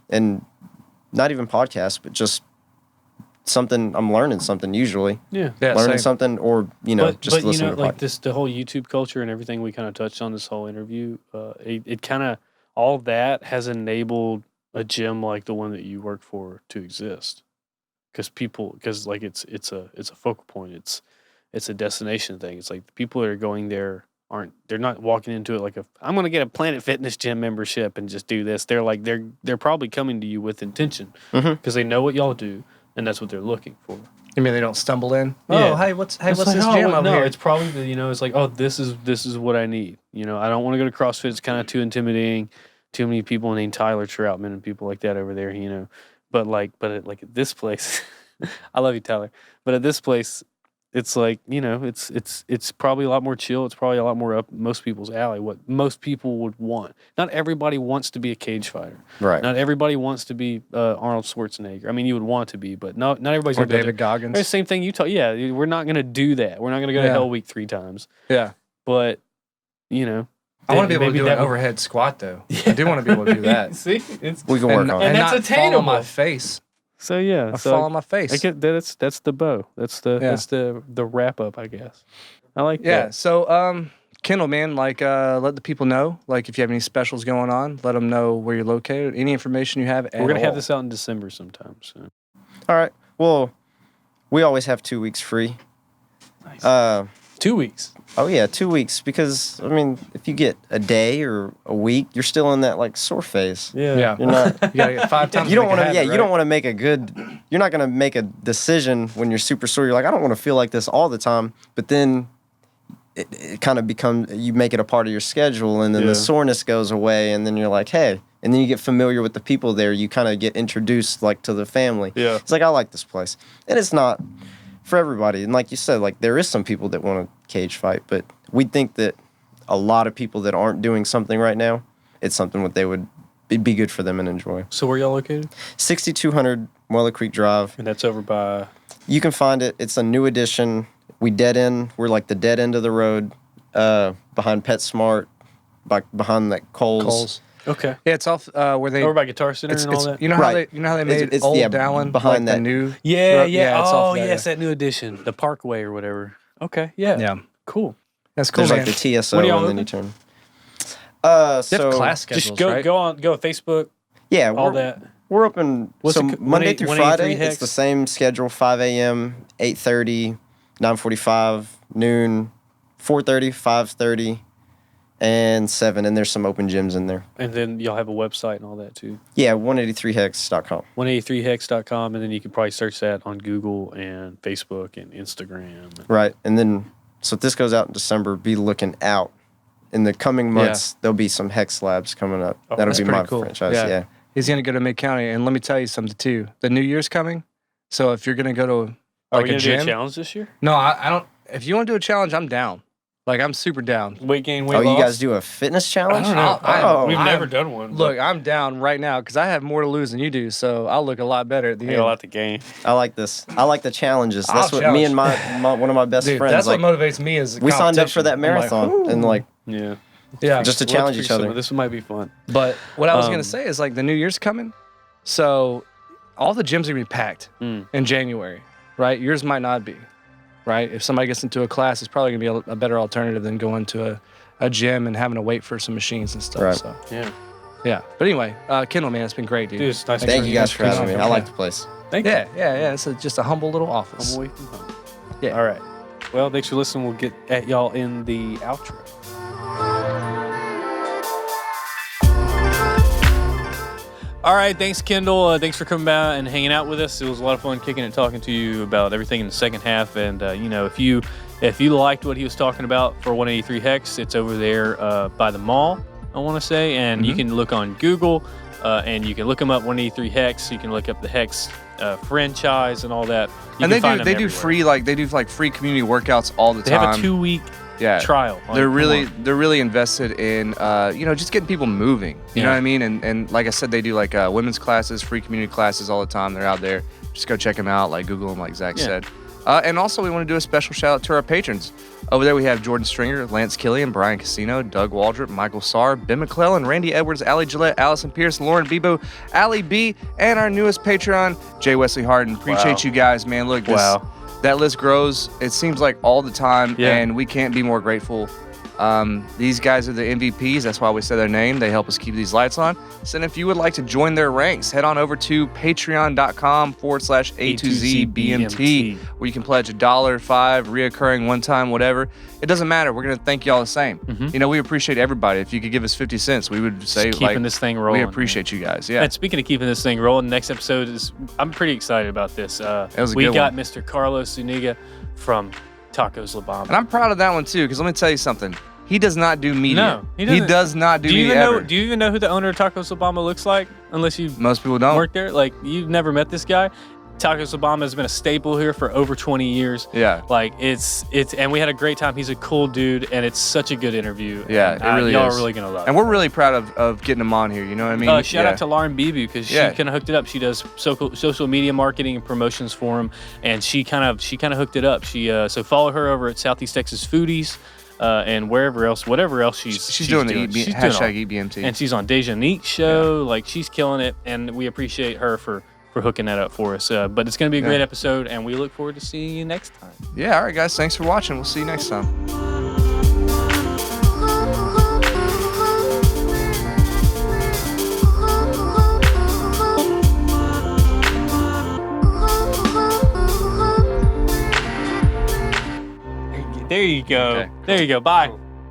F: And not even podcasts, but just something. I'm learning something usually.
A: Yeah.
B: Yeah,
F: Learning
B: same.
F: something, or just listening to
A: like this, the whole YouTube culture and everything we kind of touched on this whole interview. It kind of all that has enabled a gym like the one that you work for to exist, because like it's a focal point. It's a destination thing. It's like the people that are going there they're not walking into it like I'm going to get a Planet Fitness gym membership and just do this. They're like they're probably coming to you with intention because they know what y'all do and that's what they're looking for.
B: You mean they don't stumble in?
A: Yeah.
B: Oh, hey, what's
A: It's
B: this
A: like,
B: gym over
A: no,
B: here?
A: it's probably it's like, oh, this is what I need. I don't want to go to CrossFit. It's kind of too intimidating. Too many people named Tyler Troutman and people like that over there. But at this place, I love you, Tyler. But at this place, it's like it's probably a lot more chill. It's probably a lot more up most people's alley. What most people would want. Not everybody wants to be a cage fighter.
F: Right.
A: Not everybody wants to be Arnold Schwarzenegger. I mean, you would want to be, but not everybody's
B: Or
A: gonna go
B: David
A: there.
B: Goggins.
A: It's the same thing you talk. Yeah, we're not gonna do that. We're not gonna go to
B: Yeah.
A: Hell Week 3 times.
B: Yeah.
A: But
B: I want to be able to
A: maybe
B: do an overhead squat, though. I do want to be able to do that.
A: See, it's
F: We can work on
B: and
F: it.
A: that's
B: not fall on my
A: attainable.
B: face.
A: so yeah.
B: I
A: So
B: fall on my face.
A: I get that's the bow. That's the wrap up, I guess. I like
B: Yeah.
A: that.
B: So, Kendall, man, let the people know, if you have any specials going on, let them know where you're located, any information you have.
A: We're gonna have this out in December sometime. So
F: All right. Well, we always have 2 weeks free.
A: nice. 2 weeks.
F: Oh yeah, 2 weeks because if you get a day or a week, you're still in that sore phase.
B: Yeah.
F: You're not.
B: You gotta get 5 times.
F: You don't
B: want to.
F: you don't want to make a good. You're not going to make a decision when you're super sore. You're like, I don't want to feel like this all the time. But then it kind of becomes, you make it a part of your schedule, and then
A: Yeah.
F: the soreness goes away, and then you're like, hey, and then you get familiar with the people there. You kind of get introduced to the family.
A: Yeah.
F: It's like, I like this place, and it's not for everybody. And like you said, there is some people that want to cage fight, but we think that a lot of people that aren't doing something right now, it's something what they would be good for them and enjoy.
A: So where y'all located?
F: 6200 Muella Creek Drive.
A: And that's over by.
F: You can find it. It's a new addition. We dead end. We're like the dead end of the road, behind PetSmart, behind that Kohl's.
A: Okay.
B: Yeah, it's off where they.
A: Over by Guitar Center and all that.
B: You know how
F: Right.
B: they made
F: It's-
B: Old
F: yeah,
B: Dallin
F: behind
B: the
F: that.
B: new.
A: Yeah.
B: it's
A: Oh,
B: off there.
A: yes, that new addition, the Parkway or whatever. Okay. Yeah.
B: Yeah,
A: Cool.
B: that's cool.
F: There's
B: Man.
F: the TSO,
A: When are y'all
F: and then you
A: open?
F: turn.
B: They have
F: So
B: class schedules,
A: Just go
B: right?
A: go on Facebook.
F: yeah,
A: All
F: we're,
A: that.
F: we're open.
A: What's
F: So
A: it co-
F: Monday
A: 183
F: through Friday,
A: Hex?
F: it's the same schedule: 5 a.m., 8:30, 9:45, noon, 4:30, 5:30, and 7. And there's some open gyms in there.
A: And then y'all have a website and all that too.
F: Yeah, 183hex.com.
A: 183hex.com, and then you can probably search that on Google and Facebook and Instagram.
F: Right. And then, so if this goes out in December, be looking out. In the coming months, there'll be some Hex Labs coming up.
A: Oh,
F: That'll
B: that's
F: be
B: pretty
F: my
B: cool.
F: franchise.
B: Yeah.
F: Yeah.
B: He's gonna go to Mid County, and let me tell you something too. The New Year's coming, so if you're gonna go to
A: Are we
B: a
A: gonna do
B: gym,
A: a challenge this year?
B: no, I don't. If you want to do a challenge, I'm down. I'm super down.
A: Weight gain, weight
F: Oh,
A: loss?
F: you guys do a fitness challenge?
B: I don't know.
F: Oh,
A: We've
B: I'm-
A: never done one.
B: Look, I'm down right now because I have more to lose than you do, so I'll look a lot better at the
A: you
B: end.
A: got a lot to gain.
F: I like this. I like the challenges. That's
B: I'll
F: what me
B: challenge.
F: and my one of my best
B: Dude,
F: friends.
B: that's
F: like,
B: what motivates me is
F: we signed up for that
B: competition. I'm
F: marathon and
A: Yeah.
B: yeah.
F: just to
A: Let's
F: challenge
A: do
F: each
A: some
F: other.
A: of This might be fun.
B: But what I was gonna
A: Um,
B: say is the New Year's coming, so all the gyms are gonna be packed in January, right? Yours might not be, right? If somebody gets into a class, it's probably gonna be a better alternative than going to a gym and having to wait for some machines and stuff.
F: Right.
B: So
A: Yeah.
B: yeah. But anyway, Kendall, man, it's been great, dude.
A: Dude, it's nice.
F: Thank you guys for having me. I like
B: Yeah.
F: the place.
A: Thank you.
B: Yeah. It's just a humble little office.
A: I'm away from home.
B: Yeah.
A: All right. Well, thanks for listening. We'll get at y'all in the outro. All right. Thanks, Kendall. Thanks for coming by and hanging out with us. It was a lot of fun kicking and talking to you about everything in the second half. And, if you liked what he was talking about for 183 Hex, it's over there by the mall, I want to say. And you can look on Google and you can look them up, 183 Hex. You can look up the Hex franchise and all that. You
B: And
A: can find them
B: they do
A: everywhere.
B: free community workouts all the
A: They
B: time.
A: have a 2-week
B: yeah.
A: trial. Like,
B: They're
A: come
B: really invested in just getting people moving. You know
A: Yeah.
B: what I mean? And like I said, they do women's classes, free community classes all the time. They're out there. Just go check them out. Google them, like Zach
A: Yeah.
B: said. And also, we want to do a special shout out to our patrons. Over there, we have Jordan Stringer, Lance Killian, Brian Casino, Doug Waldrop, Michael Sarr, Ben McClellan, Randy Edwards, Allie Gillette, Allison Pierce, Lauren Bebo, Allie B, and our newest Patreon, Jay Wesley Harden. Appreciate you guys, man. Look, that list grows. It seems like all the time,
A: Yeah.
B: and we can't be more grateful These guys are the MVPs. That's why we say their name. They help us keep these lights on. So if you would like to join their ranks, head on over to patreon.com/A2ZBMT, where you can pledge $1, $5, reoccurring, one time, whatever. It doesn't matter. We're going to thank y'all the same. You know, we appreciate everybody. If you could give us 50 cents, we would say,
A: Just keeping this thing rolling.
B: We appreciate you guys. Yeah.
A: And speaking of keeping this thing rolling, next episode is, I'm pretty excited about this. We got Mr. Carlos Zuniga from Tacos La Bamba.
B: And I'm proud of that one too, because let me tell you something. He does not do media.
A: No, he doesn't.
B: He does not do media ever.
A: Do you even know who the owner of Tacos La Bamba looks like? Unless you
B: Most people don't.
A: work there. Like, you've never met this guy. Tacos La Bamba has been a staple here for over 20 years.
B: Yeah.
A: Like, it's and we had a great time. He's a cool dude, and it's such a good interview.
B: Yeah,
A: and,
B: it really
A: y'all
B: is.
A: are really going to love it.
B: And we're really proud of getting him on here. You know what I mean?
A: Shout out to Lauren Bibu, because she
B: Yeah.
A: kind of hooked it up. She does social media marketing and promotions for him, and she kind of hooked it up. She so follow her over at Southeast Texas Foodies, and whatever else she's
B: doing
A: doing.
B: the
A: She's doing all-
B: #EBMT.
A: and she's on Deja Neat show. Like, she's killing it, and we appreciate her for hooking that up for us. But it's going to be a great episode, and we look forward to seeing you next time.
B: Yeah, all right, guys. Thanks for watching. We'll see you next time.
A: There you go.
B: Okay,
A: There you go. Bye.